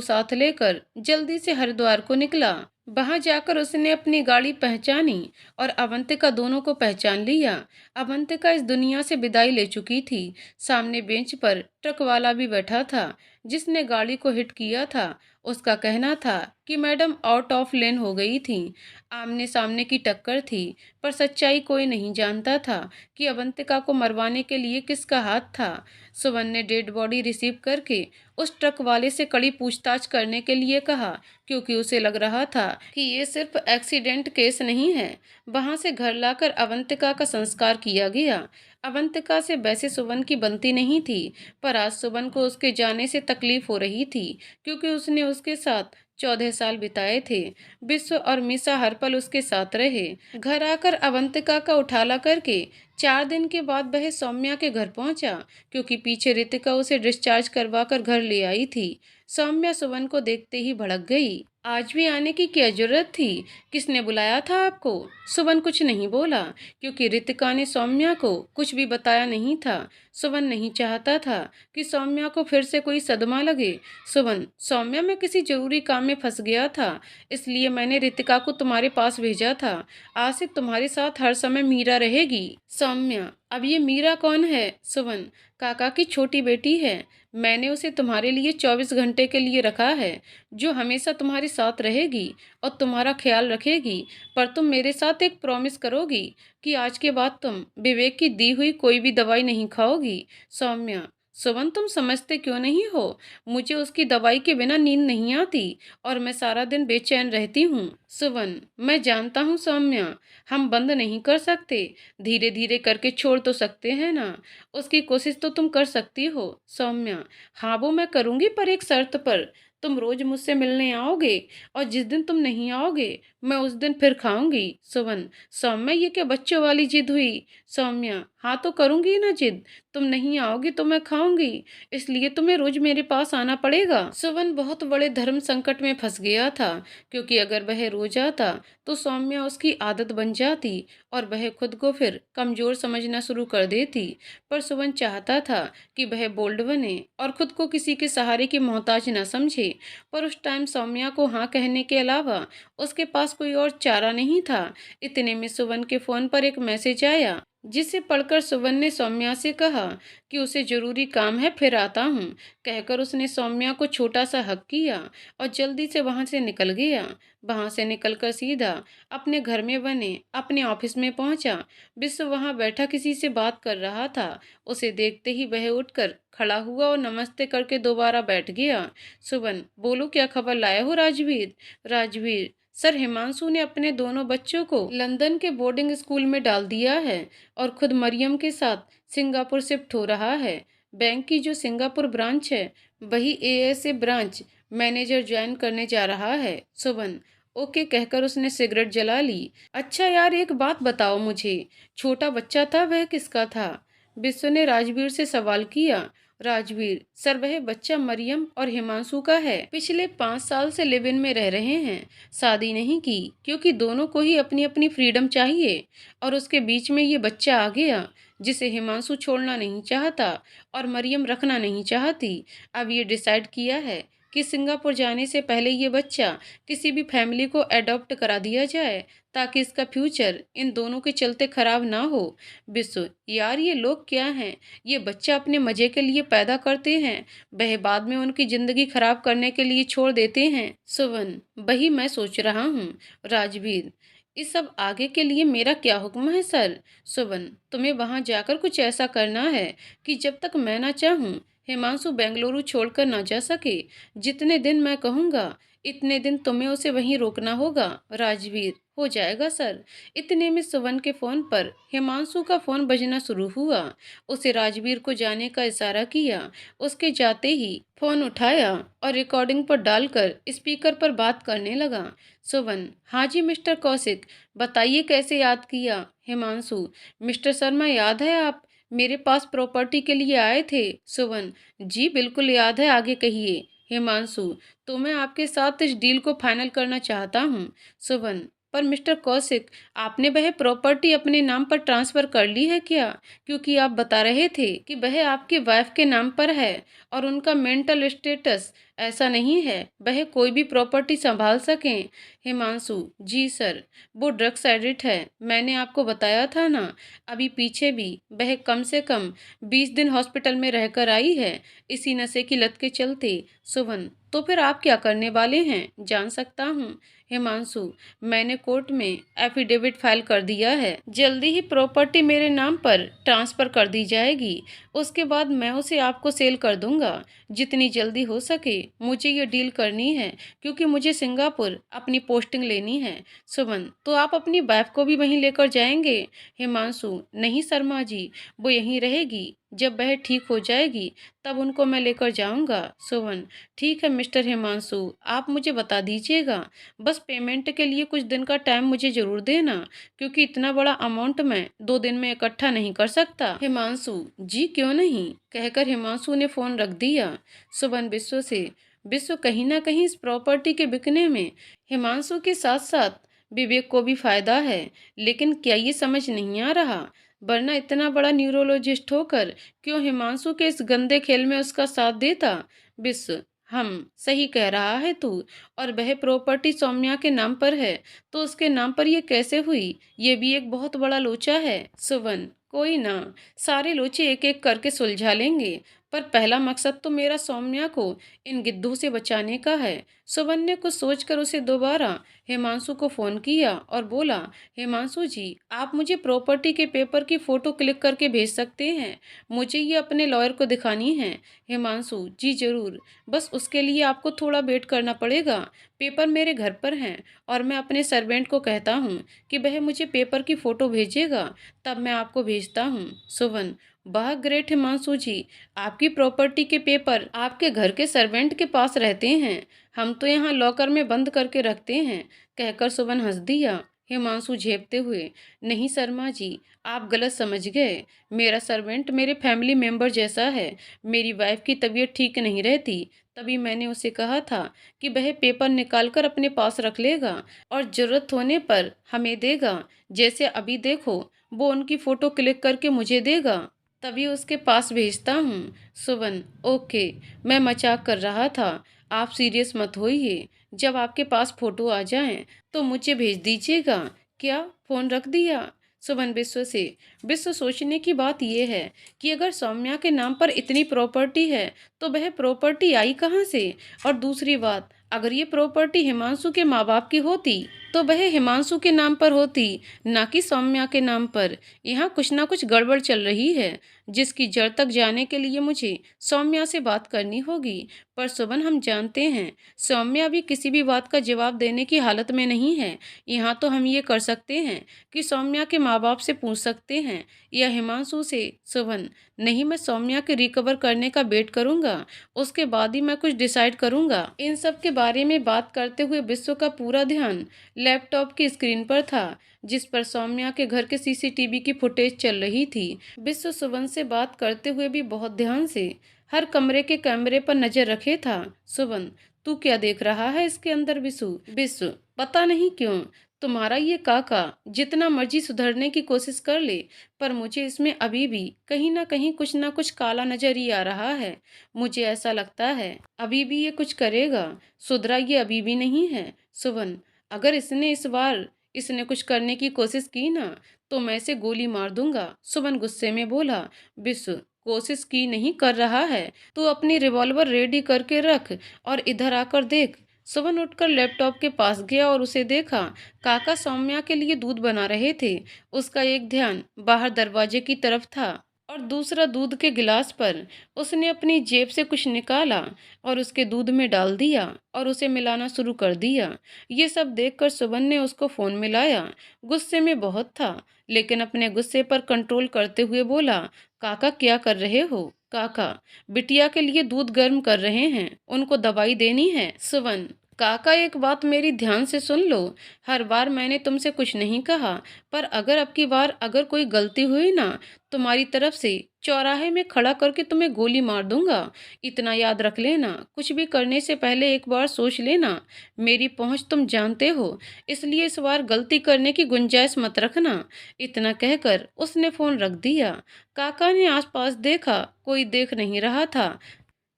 साथ लेकर जल्दी से हरिद्वार को निकला। वहां जाकर उसने अपनी गाड़ी पहचानी और अवंतिका दोनों को पहचान लिया। अवंतिका इस दुनिया से विदाई ले चुकी थी। सामने बेंच पर ट्रक वाला भी बैठा था जिसने गाड़ी को हिट किया था। उसका कहना था कि मैडम आउट ऑफ लेन हो गई थी। आमने सामने की टक्कर थी, पर सच्चाई कोई नहीं जानता था कि अवंतिका को मरवाने के लिए किसका हाथ था। सुमन ने डेड बॉडी रिसीव करके उस ट्रक वाले से कड़ी पूछताछ करने के लिए कहा, क्योंकि उसे लग रहा था कि ये सिर्फ एक्सीडेंट केस नहीं है। वहां से घर लाकर अवंतिका का संस्कार किया गया। अवंतिका से वैसे सुमन की बनती नहीं थी, पर आज सुमन को उसके जाने से तकलीफ हो रही थी, क्योंकि उसने उसके साथ 14 साल बिताए थे। विश्व और मीसा हर पल उसके साथ रहे। घर आकर अवंतिका का उठाला करके 4 दिन के बाद वह सौम्या के घर पहुंचा, क्योंकि पीछे रितिका उसे डिस्चार्ज करवा कर घर ले आई थी। सौम्या सुमन को देखते ही भड़क गई। आज भी आने की क्या जरूरत थी? किसने बुलाया था आपको? सुमन कुछ नहीं बोला, क्योंकि रितिका ने सौम्या को कुछ भी बताया नहीं था। सुमन नहीं चाहता था कि सौम्या को फिर से कोई सदमा लगे। सुमन, सौम्या, मैं किसी जरूरी काम में फंस गया था, इसलिए मैंने रितिका को तुम्हारे पास भेजा था। आज से तुम्हारे साथ हर समय मीरा रहेगी। सौम्या, अब ये मीरा कौन है? सुमन, काका की छोटी बेटी है। मैंने उसे तुम्हारे लिए 24 घंटे के लिए रखा है, जो हमेशा तुम्हारे साथ रहेगी और तुम्हारा ख्याल रखेगी। पर तुम मेरे साथ एक प्रॉमिस करोगी कि आज के बाद तुम विवेक की दी हुई कोई भी दवाई नहीं खाओगी? सौम्या, सुमन, तुम समझते क्यों नहीं हो? मुझे उसकी दवाई के बिना नींद नहीं आती और मैं सारा दिन बेचैन रहती हूँ। सुमन, मैं जानता हूँ सौम्या, हम बंद नहीं कर सकते, धीरे धीरे करके छोड़ तो सकते हैं ना। उसकी कोशिश तो तुम कर सकती हो। सौम्या, हाँ वो मैं करूँगी, पर एक शर्त पर। तुम रोज मुझसे मिलने आओगे और जिस दिन तुम नहीं आओगे मैं उस दिन फिर खाऊंगी। सुमन, सौम्या, ये क्या बच्चों वाली जिद हुई? सौम्या, हाँ तो करूंगी ना जिद। तुम नहीं आओगी तो मैं खाऊंगी, इसलिए तुम्हें रोज मेरे पास आना पड़ेगा। सुमन बहुत बड़े धर्म संकट में फंस गया था, क्योंकि अगर वह रोज आता तो सौम्या उसकी आदत बन जाती और वह खुद को फिर कमजोर समझना शुरू कर देती। पर सुमन चाहता था कि वह बोल्ड बने और खुद को किसी के सहारे की मोहताज न समझे। पर उस टाइम सौम्या को हाँ कहने के अलावा उसके पास कोई और चारा नहीं था। इतने में सुमन के फोन पर एक मैसेज आया, जिसे पढ़कर सुमन ने सौम्या से कहा कि उसे जरूरी काम है, फिर आता हूँ। कहकर उसने सौम्या को छोटा सा हक किया और जल्दी से वहां से निकल गया। वहां से निकलकर सीधा अपने घर में बने अपने ऑफिस में पहुंचा। विश्व वहां बैठा किसी से बात कर रहा था। उसे देखते ही वह उठकर खड़ा हुआ और नमस्ते करके दोबारा बैठ गया। सुमन, बोलो, क्या खबर लाए हो? राजवीर, राजवीर सर, हिमांशु ने अपने दोनों बच्चों को लंदन के बोर्डिंग स्कूल में डाल दिया है और खुद मरियम के साथ सिंगापुर शिफ्ट हो रहा है। बैंक की जो सिंगापुर ब्रांच है, वही एएसए ब्रांच मैनेजर ज्वाइन करने जा रहा है। सुमन, ओके कहकर उसने सिगरेट जला ली। अच्छा यार, एक बात बताओ मुझे, छोटा बच्चा था वह किसका था? विश्व ने राजवीर से सवाल किया। राजवीर, सर, वह बच्चा मरियम और हिमांशु का है। पिछले 5 साल से लिव इन में रह रहे हैं, शादी नहीं की, क्योंकि दोनों को ही अपनी अपनी फ्रीडम चाहिए। और उसके बीच में ये बच्चा आ गया, जिसे हिमांशु छोड़ना नहीं चाहता और मरियम रखना नहीं चाहती। अब ये डिसाइड किया है कि सिंगापुर जाने से पहले ये बच्चा किसी भी फैमिली को अडॉप्ट करा दिया जाए, ताकि इसका फ्यूचर इन दोनों के चलते खराब ना हो। विश्व, यार ये लोग क्या हैं? ये बच्चा अपने मजे के लिए पैदा करते हैं, वह बाद में उनकी जिंदगी खराब करने के लिए छोड़ देते हैं। सुमन, वही मैं सोच रहा हूँ। राजवीर, इस सब आगे के लिए मेरा क्या हुक्म है सर? सुमन, तुम्हें वहां जाकर कुछ ऐसा करना है कि जब तक मैं ना चाहूँ हिमांशु बेंगलुरु छोड़कर ना जा सके। जितने दिन मैं कहूँगा इतने दिन तुम्हें उसे वहीं रोकना होगा। राजवीर, हो जाएगा सर। इतने में सुमन के फोन पर हिमांशु का फोन बजना शुरू हुआ। उसे राजवीर को जाने का इशारा किया। उसके जाते ही फोन उठाया और रिकॉर्डिंग पर डालकर स्पीकर पर बात करने लगा। सुमन, हाँ जी मिस्टर कौशिक, बताइए कैसे याद किया? हिमांशु, मिस्टर शर्मा, याद है आप मेरे पास प्रॉपर्टी के लिए आए थे? सुवन: जी बिल्कुल याद है, आगे कहिए। हिमांशु: तो मैं आपके साथ इस डील को फाइनल करना चाहता हूँ। सुवन: पर मिस्टर कौशिक, आपने वह प्रॉपर्टी अपने नाम पर ट्रांसफर कर ली है क्या? क्योंकि आप बता रहे थे कि वह आपकी वाइफ के नाम पर है और उनका मेंटल स्टेटस ऐसा नहीं है वह कोई भी प्रॉपर्टी संभाल सकें। हिमांशु: जी सर, वो ड्रग्स एडिक्ट है, मैंने आपको बताया था ना। अभी पीछे भी वह कम से कम 20 दिन हॉस्पिटल में रहकर आई है, इसी नशे की लत के चलते। सुवन: तो फिर आप क्या करने वाले हैं, जान सकता हूँ? हिमांशु: मैंने कोर्ट में एफिडेविट फाइल कर दिया है, जल्दी ही प्रॉपर्टी मेरे नाम पर ट्रांसफर कर दी जाएगी। उसके बाद मैं उसे आपको सेल कर दूंगा। जितनी जल्दी हो सके मुझे ये डील करनी है, क्योंकि मुझे सिंगापुर अपनी पोस्टिंग लेनी है। सुमन: तो आप अपनी वाइफ को भी वहीं लेकर जाएंगे? हिमांशु: नहीं शर्मा जी, वो यहीं रहेगी, जब वह ठीक हो जाएगी तब उनको मैं लेकर जाऊंगा। सुमन: ठीक है मिस्टर हिमांशु, आप मुझे बता दीजिएगा, बस पेमेंट के लिए कुछ दिन का टाइम मुझे जरूर देना, क्योंकि इतना बड़ा अमाउंट मैं 2 दिन में इकट्ठा नहीं कर सकता। हिमांशु: जी क्यों नहीं, कहकर हिमांशु ने फोन रख दिया। सुमन विश्व से: विश्व, कहीं ना कहीं इस प्रॉपर्टी के बिकने में हिमांशु के साथ साथ विवेक को भी फायदा है, लेकिन क्या ये समझ नहीं आ रहा? वरना इतना बड़ा न्यूरोलॉजिस्ट होकर क्यों हिमांशु के इस गंदे खेल में उसका साथ देता? विश्व: हम सही कह रहा है तू, और वह प्रॉपर्टी सौम्या के नाम पर है, तो उसके नाम पर ये कैसे हुई? ये भी एक बहुत बड़ा लोचा है। सुवन: कोई ना, सारे लोचे एक एक करके सुलझा लेंगे, पर पहला मकसद तो मेरा सौम्या को इन गिद्धों से बचाने का है। सुवन ने कुछ सोचकर उसे दोबारा हिमांशु को फोन किया और बोला: हिमांशु जी, आप मुझे प्रॉपर्टी के पेपर की फोटो क्लिक करके भेज सकते हैं, मुझे ये अपने लॉयर को दिखानी है। हिमांशु: जी जरूर, बस उसके लिए आपको थोड़ा वेट करना पड़ेगा। पेपर मेरे घर पर हैं और मैं अपने सर्वेंट को कहता हूँ कि वह मुझे पेपर की फोटो भेजेगा, तब मैं आपको भेजता हूँ। सुवन: वाह ग्रेट हिमांशु जी, आपकी प्रॉपर्टी के पेपर आपके घर के सर्वेंट के पास रहते हैं, हम तो यहाँ लॉकर में बंद करके रखते हैं, कहकर सुवन हंस दिया। हिमांशु झेपते हुए: नहीं शर्मा जी, आप गलत समझ गए, मेरा सर्वेंट मेरे फैमिली मेंबर जैसा है। मेरी वाइफ की तबीयत ठीक नहीं रहती, तभी मैंने उसे कहा था कि वह पेपर निकाल कर अपने पास रख लेगा और जरूरत होने पर हमें देगा। जैसे अभी देखो, वो उनकी फोटो क्लिक करके मुझे देगा, तभी उसके पास भेजता हूँ। सुवन: ओके, मैं मजाक कर रहा था, आप सीरियस मत होइए, जब आपके पास फोटो आ जाए तो मुझे भेज दीजिएगा। क्या फोन रख दिया? सुमन विश्व से: विश्व, सोचने की बात यह है कि अगर सौम्या के नाम पर इतनी प्रॉपर्टी है तो वह प्रॉपर्टी आई कहाँ से? और दूसरी बात, अगर ये प्रॉपर्टी हिमांशु के माँ बाप की होती तो वह हिमांशु के नाम पर होती, ना कि सौम्या के नाम पर। यहाँ कुछ ना कुछ गड़बड़ चल रही है, जिसकी जड़ तक जाने के लिए मुझे सौम्या से बात करनी होगी। पर सुमन, हम जानते हैं सौम्या भी किसी भी बात का जवाब देने की हालत में नहीं है। यहाँ तो हम ये कर सकते हैं कि सौम्या के माँ बाप से पूछ सकते हैं या हिमांशु से। सुमन: नहीं, मैं सौम्या के रिकवर करने का वेट करूंगा, उसके बाद ही मैं कुछ डिसाइड करूंगा। इन सब के बारे में बात करते हुए विश्व का पूरा ध्यान लैपटॉप की स्क्रीन पर था, जिस पर सौम्या के घर के सीसीटीवी की फुटेज चल रही थी। विश्व सुवन से बात करते हुए भी बहुत ध्यान से हर कमरे के कैमरे पर नजर रखे था। सुवन: तू क्या देख रहा है इसके अंदर? विश्व: पता नहीं क्यों तुम्हारा ये काका जितना मर्जी सुधरने की कोशिश कर ले, पर मुझे इसमें अभी भी कहीं ना कुछ काला नजर ही आ रहा है। मुझे ऐसा लगता है अभी भी ये कुछ करेगा, सुधरा ये अभी भी नहीं है। सुवन: अगर इसने कुछ करने की कोशिश की ना, तो मैं इसे गोली मार दूंगा। सुमन गुस्से में बोला। विश्व: कोशिश की नहीं कर रहा है, तू अपनी रिवॉल्वर रेडी करके रख और इधर आकर देख। सुमन उठकर लैपटॉप के पास गया और उसे देखा। काका सौम्या के लिए दूध बना रहे थे, उसका एक ध्यान बाहर दरवाजे की तरफ था और दूसरा दूध के गिलास पर। उसने अपनी जेब से कुछ निकाला और उसके दूध में डाल दिया और उसे मिलाना शुरू कर दिया। ये सब देखकर सुमन ने उसको फोन मिलाया। गुस्से में बहुत था, लेकिन अपने गुस्से पर कंट्रोल करते हुए बोला: काका क्या कर रहे हो? काका, बिटिया के लिए दूध गर्म कर रहे हैं, उनको दवाई देनी है। सुमन: काका, एक बात मेरी ध्यान से सुन लो। हर बार मैंने तुमसे कुछ नहीं कहा, पर अगर अब की बार अगर कोई गलती हुई ना तुम्हारी तरफ से, चौराहे में खड़ा करके तुम्हें गोली मार दूंगा। इतना याद रख लेना, कुछ भी करने से पहले एक बार सोच लेना। मेरी पहुंच तुम जानते हो, इसलिए इस बार गलती करने की गुंजाइश मत रखना। इतना कहकर उसने फोन रख दिया। काका ने आसपास देखा, कोई देख नहीं रहा था।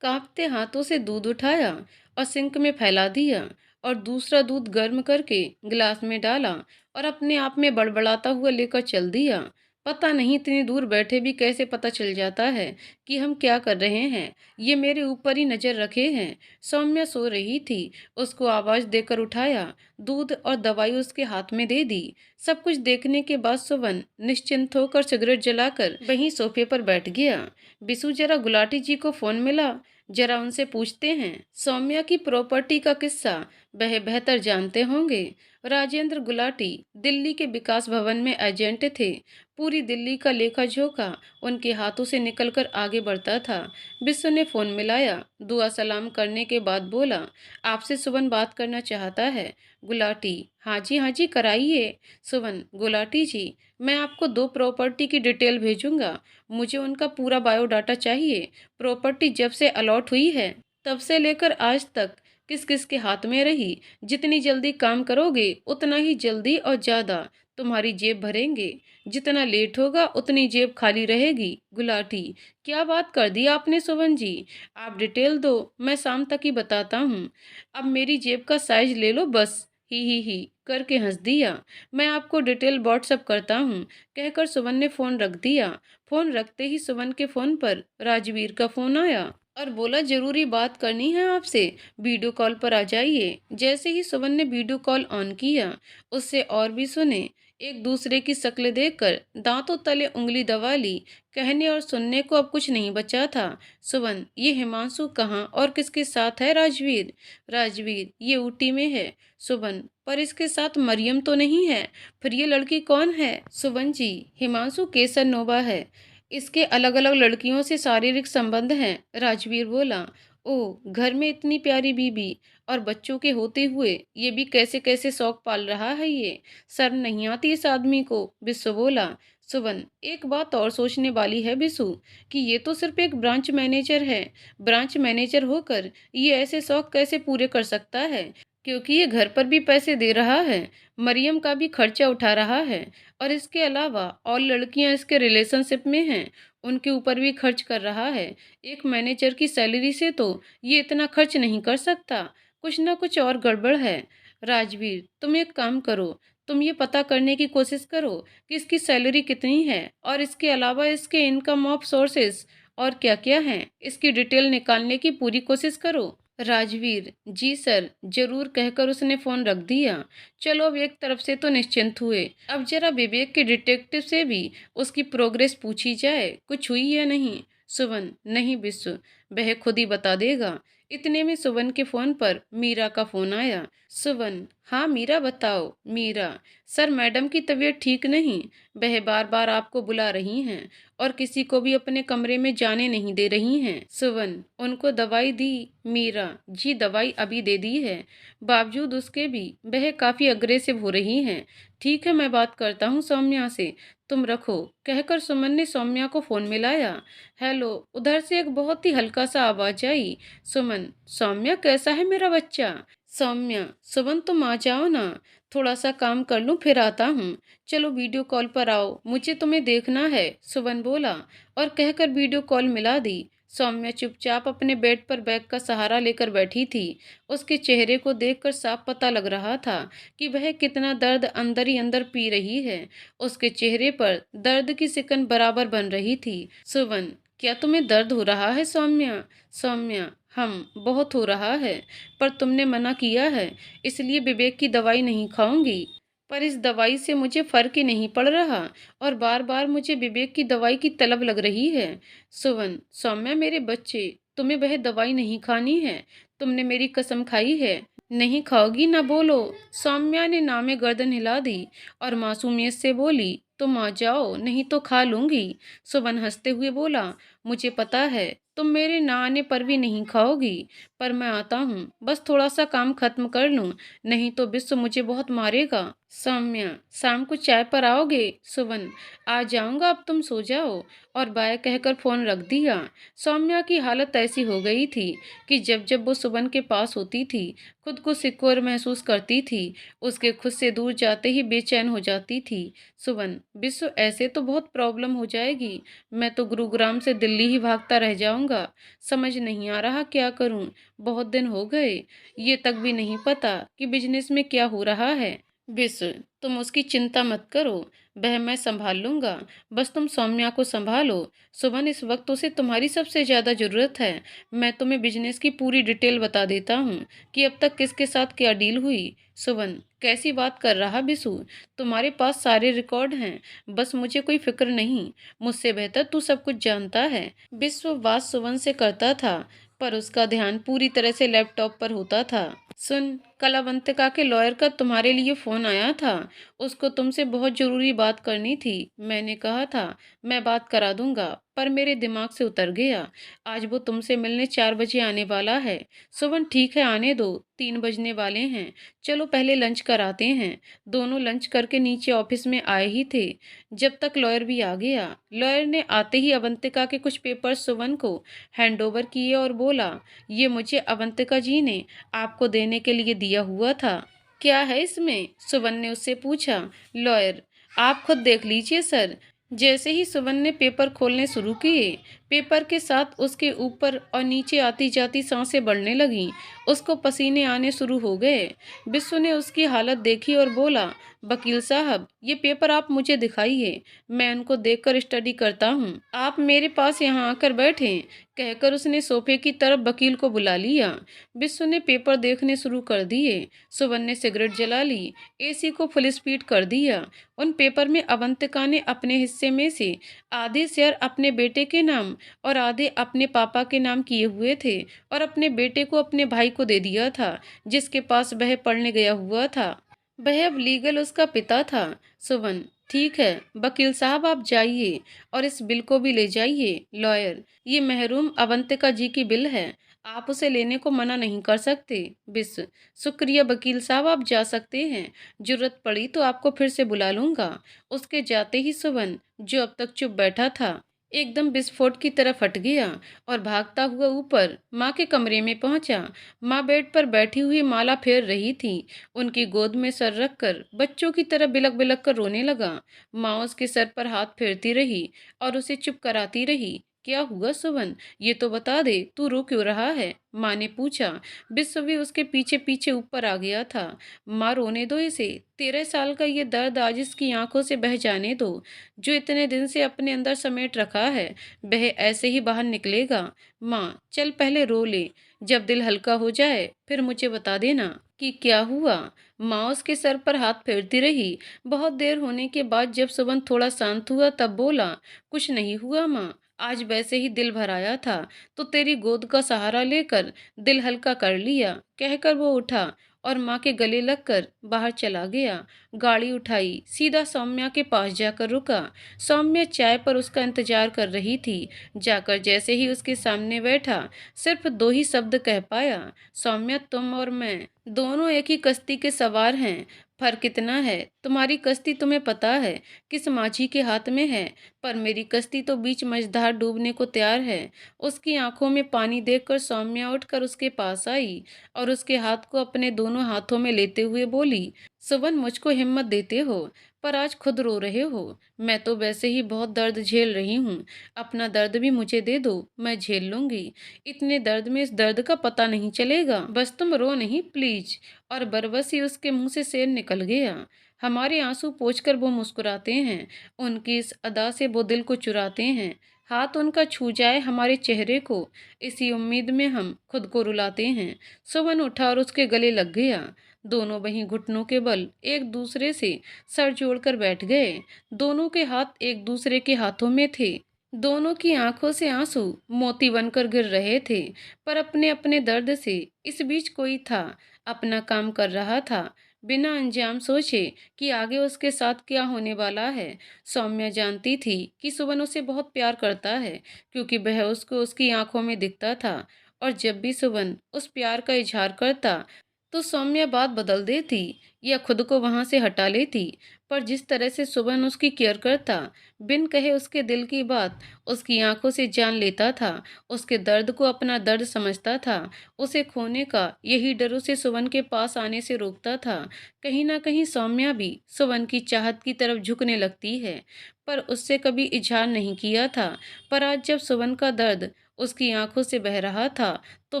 कांपते हाथों से दूध उठाया और सिंक में फैला दिया और दूसरा दूध गर्म करके गिलास में डाला और अपने आप में बड़बड़ाता हुआ लेकर चल दिया। पता नहीं इतनी दूर बैठे भी कैसे पता चल जाता है कि हम क्या कर रहे हैं। ये मेरे ऊपर ही नजर रखे हैं। सौम्या सो रही थी, उसको आवाज देकर उठाया, दूध और दवाई उसके हाथ में दे दी। सब कुछ देखने के बाद सुवन निश्चिंत होकर सिगरेट जलाकर वहीं सोफे पर बैठ गया। बिसु, जरा गुलाटी जी को फोन मिला, जरा उनसे पूछते हैं। सौम्या की प्रॉपर्टी का किस्सा वह बेहतर जानते होंगे। राजेंद्र गुलाटी दिल्ली के विकास भवन में एजेंट थे। पूरी दिल्ली का लेखा जोखा उनके हाथों से निकलकर आगे बढ़ता था। विश्व ने फोन मिलाया, दुआ सलाम करने के बाद बोला, आपसे सुवन बात करना चाहता है। गुलाटी, हाँ जी कराइए। सुवन, गुलाटी जी, मैं आपको 2 प्रॉपर्टी की डिटेल भेजूंगा। मुझे उनका पूरा बायोडाटा चाहिए। प्रॉपर्टी जब से अलॉट हुई है तब से लेकर आज तक किस किस के हाथ में रही। जितनी जल्दी काम करोगे उतना ही जल्दी और ज्यादा तुम्हारी जेब भरेंगे। जितना लेट होगा उतनी जेब खाली रहेगी। गुलाटी, क्या बात कर दी आपने सुवन जी। आप डिटेल दो, मैं शाम तक ही बताता हूँ। अब मेरी जेब का साइज ले लो बस। ही करके हंस दिया। मैं आपको डिटेल व्हाट्सअप करता हूँ, कहकर सुवन ने फोन रख दिया। फोन रखते ही सुवन के फोन पर राजवीर का फोन आया और बोला, जरूरी बात करनी है आपसे, वीडियो कॉल पर आ जाइए। जैसे ही सुवन ने वीडियो कॉल ऑन किया, उससे और भी सुने। एक दूसरे की शक्ल देखकर दांतों तले उंगली दबा ली। कहने और सुनने को अब कुछ नहीं बचा था। सुवन, ये हिमांशु कहाँ और किसके साथ है? राजवीर, राजवीर, ये ऊटी में है। सुवन, पर इसके साथ मरियम तो नहीं है? फिर ये लड़की कौन है? सुवन जी, हिमांशु केसर नोबा है। इसके अलग अलग लड़कियों से शारीरिक संबंध हैं। राजवीर बोला, ओ, घर में इतनी प्यारी बीबी और बच्चों के होते हुए ये भी कैसे कैसे शौक पाल रहा है ये। शर्म नहीं आती इस आदमी को? बिस्सु बोला। सुवन, एक बात और सोचने वाली है बिसु, कि ये तो सिर्फ एक ब्रांच मैनेजर है। ब्रांच मैनेजर होकर ये ऐसे शौक कैसे पूरे कर सकता है? क्योंकि ये घर पर भी पैसे दे रहा है, मरियम का भी खर्चा उठा रहा है, और इसके अलावा और लड़कियां इसके रिलेशनशिप में हैं, उनके ऊपर भी खर्च कर रहा है। एक मैनेजर की सैलरी से तो ये इतना खर्च नहीं कर सकता। कुछ ना कुछ और गड़बड़ है। राजवीर, तुम एक काम करो, तुम ये पता करने की कोशिश करो कि इसकी सैलरी कितनी है और इसके अलावा इसके इनकम ऑफ सोर्सेस और क्या क्या हैं, इसकी डिटेल निकालने की पूरी कोशिश करो। राजवीर, जी सर, जरूर, कहकर उसने फोन रख दिया। चलो, अब एक तरफ से तो निश्चिंत हुए। अब जरा विवेक के डिटेक्टिव से भी उसकी प्रोग्रेस पूछी जाए, कुछ हुई या नहीं। सुवन, नहीं बिस्सु, वह खुद ही बता देगा। इतने में सुवन के फोन पर मीरा का फोन आया। सुवन, हाँ मीरा, बताओ। मीरा, सर, मैडम की तबीयत ठीक नहीं, वह बार बार आपको बुला रही हैं और किसी को भी अपने कमरे में जाने नहीं दे रही हैं। सुवन, उनको दवाई दी? मीरा, जी दवाई अभी दे दी है, बावजूद उसके भी वह काफी अग्रेसिव हो रही हैं। ठीक है, मैं बात करता हूँ सौम्या से, तुम रखो, कहकर सुमन ने सौम्या को फोन मिलाया। हेलो, उधर से एक बहुत ही हल्का सा आवाज आई। सुमन, सौम्या, कैसा है मेरा बच्चा? सौम्या, सुमन, तुम आ जाओ ना, थोड़ा सा काम कर लूं फिर आता हूँ। चलो वीडियो कॉल पर आओ, मुझे तुम्हें देखना है, सुवन बोला और कहकर वीडियो कॉल मिला दी। सौम्या चुपचाप अपने बेड पर बैग का सहारा लेकर बैठी थी। उसके चेहरे को देखकर साफ पता लग रहा था कि वह कितना दर्द अंदर ही अंदर पी रही है। उसके चेहरे पर दर्द की सिकन बराबर बन रही थी। सुवन, क्या तुम्हें दर्द हो रहा है सौम्या? सौम्या, हम, बहुत हो रहा है, पर तुमने मना किया है, इसलिए विवेक की दवाई नहीं खाऊंगी। पर इस दवाई से मुझे फर्क ही नहीं पड़ रहा और बार बार मुझे विवेक की दवाई की तलब लग रही है। सुवन, सौम्या, मेरे बच्चे, तुम्हें वह दवाई नहीं खानी है, तुमने मेरी कसम खाई है, नहीं खाओगी ना? बोलो। सौम्या ने नामे गर्दन हिला दी और मासूमियत से बोली, तुम आ जाओ, नहीं तो खा लूंगी। सुवन हंसते हुए बोला, मुझे पता है तुम मेरे ना आने पर भी नहीं खाओगी, पर मैं आता हूँ, बस थोड़ा सा काम खत्म कर लूँ, नहीं तो बिस्सु मुझे बहुत मारेगा। सौम्या, शाम को चाय पर आओगे? सुवन, आ जाऊंगा, अब तुम सो जाओ। और बाय कहकर फोन रख दिया। सौम्या की हालत ऐसी हो गई थी कि जब जब वो सुवन के पास होती थी, खुद को सिक्योर महसूस करती थी, उसके खुद से दूर जाते ही बेचैन हो जाती थी। सुवन, बिस्सु ऐसे तो बहुत प्रॉब्लम हो जाएगी, मैं तो गुरुग्राम से दिल्ली ही भागता रह जाऊंगा। समझ नहीं आ रहा क्या करूं, बहुत दिन हो गए, ये तक भी नहीं पता कि बिजनेस में क्या हो रहा है। बिस, तुम उसकी चिंता मत करो, वह मैं संभाल लूंगा, बस तुम सौम्या को संभालो। सुमन, इस वक्त उसे तुम्हारी सबसे ज्यादा जरूरत है। मैं तुम्हें बिजनेस की पूरी डिटेल बता देता हूँ कि अब तक किसके साथ क्या डील हुई। सुवन, कैसी बात कर रहा बिसु, तुम्हारे पास सारे रिकॉर्ड हैं, बस मुझे कोई फिक्र नहीं, मुझसे बेहतर तू सब कुछ जानता है। विश्व बात सुवन से करता था, पर उसका ध्यान पूरी तरह से लैपटॉप पर होता था। सुन, कल अवंतिका के लॉयर का तुम्हारे लिए फोन आया था, उसको तुमसे बहुत जरूरी बात करनी थी। मैंने कहा था मैं बात करा दूंगा, पर मेरे दिमाग से उतर गया। आज वो तुमसे मिलने 4 बजे आने वाला है। सुवन, ठीक है, आने दो, 3 बजने वाले हैं, चलो पहले लंच कराते हैं। दोनों लंच करके नीचे ऑफिस में आए ही थे, जब तक लॉयर भी आ गया। लॉयर ने आते ही अवंतिका के कुछ पेपर सुवन को हैंडओवर किए और बोला, ये मुझे अवंतिका जी ने आपको देने के लिए दिया हुआ था। क्या है इसमें? सुवन ने उससे पूछा। लॉयर, आप खुद देख लीजिए सर। जैसे ही सुवन ने पेपर खोलने शुरू किए, पेपर के साथ उसके ऊपर और नीचे आती जाती सांसें बढ़ने लगीं, उसको पसीने आने शुरू हो गए। बिस्सु ने उसकी हालत देखी और बोला, वकील साहब, ये पेपर आप मुझे दिखाइए, मैं उनको देखकर स्टडी करता हूँ, आप मेरे पास यहाँ आकर बैठें, कहकर उसने सोफे की तरफ वकील को बुला लिया। बिस्सु ने पेपर देखने शुरू कर दिए। सुवन ने सिगरेट जला ली, एसी को फुल स्पीड कर दिया। उन पेपर में अवंतिका ने अपने हिस्से में से आधे शेयर अपने बेटे के नाम और आधे अपने पापा के नाम किए हुए थे, और अपने बेटे को अपने भाई को दे दिया था, जिसके पास वह पढ़ने गया हुआ था। वह अब लीगल उसका पिता था। सुवन, ठीक है वकील साहब, आप जाइए और इस बिल को भी ले जाइए। लॉयर, ये महरूम अवंतिका जी की बिल है, आप उसे लेने को मना नहीं कर सकते। बिस, शुक्रिया वकील साहब, आप जा सकते हैं, जरूरत पड़ी तो आपको फिर से बुला लूंगा। उसके जाते ही सुवन, जो अब तक चुप बैठा था, एकदम विस्फोट की तरफ हट गया और भागता हुआ ऊपर माँ के कमरे में पहुंचा। माँ बेड पर बैठी हुई माला फेर रही थी, उनकी गोद में सर रखकर बच्चों की तरह बिलक बिलक कर रोने लगा। माँ उसके सर पर हाथ फेरती रही और उसे चुप कराती रही। क्या हुआ सुवन, ये तो बता दे, तू रो क्यों रहा है? माँ ने पूछा। विश्व भी उसके पीछे पीछे ऊपर आ गया था। माँ, रोने दो इसे, 13 साल का ये दर्द आज इसकी आंखों से बह जाने दो, जो इतने दिन से अपने अंदर समेट रखा है वह ऐसे ही बाहर निकलेगा। माँ, चल पहले रो ले, जब दिल हल्का हो जाए फिर मुझे बता देना कि क्या हुआ। माँ उसके सर पर हाथ फेरती रही। बहुत देर होने के बाद जब सुवन थोड़ा शांत हुआ तब बोला, कुछ नहीं हुआ माँ, आज वैसे ही दिल भर आया था तो तेरी गोद का सहारा लेकर दिल हल्का कर लिया, कहकर वो उठा और माँ के गले लगकर बाहर चला गया। गाड़ी उठाई, सीधा सौम्या के पास जाकर रुका। सौम्या चाय पर उसका इंतजार कर रही थी। जाकर जैसे ही उसके सामने बैठा, सिर्फ 2 ही शब्द कह पाया, सौम्या, तुम और मैं दोनों एक ही कश्ती के सवार हैं। फर्क इतना है, तुम्हारी कश्ती तुम्हें पता है किस माझी के हाथ में है, पर मेरी कश्ती तो बीच मझधार डूबने को तैयार है। उसकी आंखों में पानी देखकर सौम्या उठकर उसके पास आई और उसके हाथ को अपने दोनों हाथों में लेते हुए बोली, सुवन, मुझको हिम्मत देते हो, पर आज खुद रो रहे हो। मैं तो वैसे ही बहुत दर्द झेल रही हूँ, अपना दर्द भी मुझे दे दो, मैं झेल लूंगी। इतने दर्द में इस दर्द का पता नहीं चलेगा, बस तुम रो नहीं प्लीज। और बरबस ही उसके मुंह से शेर निकल गया। हमारे आंसू पोंछकर वो मुस्कुराते हैं, उनकी इस अदा से वो दिल को चुराते हैं, हाथ उनका छू जाए हमारे चेहरे को, इसी उम्मीद में हम खुद को रुलाते हैं। सुवन उठा और उसके गले लग गया। दोनों वहीं घुटनों के बल एक दूसरे से सर जोड़कर बैठ गए। दोनों के हाथ एक दूसरे के हाथों में थे। दोनों की आंखों से आंसू मोती बनकर गिर रहे थे, पर अपने अपने दर्द से। इस बीच कोई था, अपना काम कर रहा था, बिना अंजाम सोचे कि आगे उसके साथ क्या होने वाला है। सौम्या जानती थी कि सुवन उसे बहुत प्यार करता है, क्योंकि वह उसको उसकी आंखों में दिखता था। और जब भी सुवन उस प्यार का इजहार करता, तो सौम्या बात बदल देती या खुद को वहां से हटा लेती। पर जिस तरह से सुवन उसकी केयर करता, बिन कहे उसके दिल की बात उसकी आंखों से जान लेता था, उसके दर्द को अपना दर्द समझता था, उसे खोने का यही डर उसे सुवन के पास आने से रोकता था। कहीं ना कहीं सौम्या भी सुवन की चाहत की तरफ झुकने लगती है, पर उससे कभी इजहार नहीं किया था। पर आज जब सुवन का दर्द उसकी आंखों से बह रहा था, तो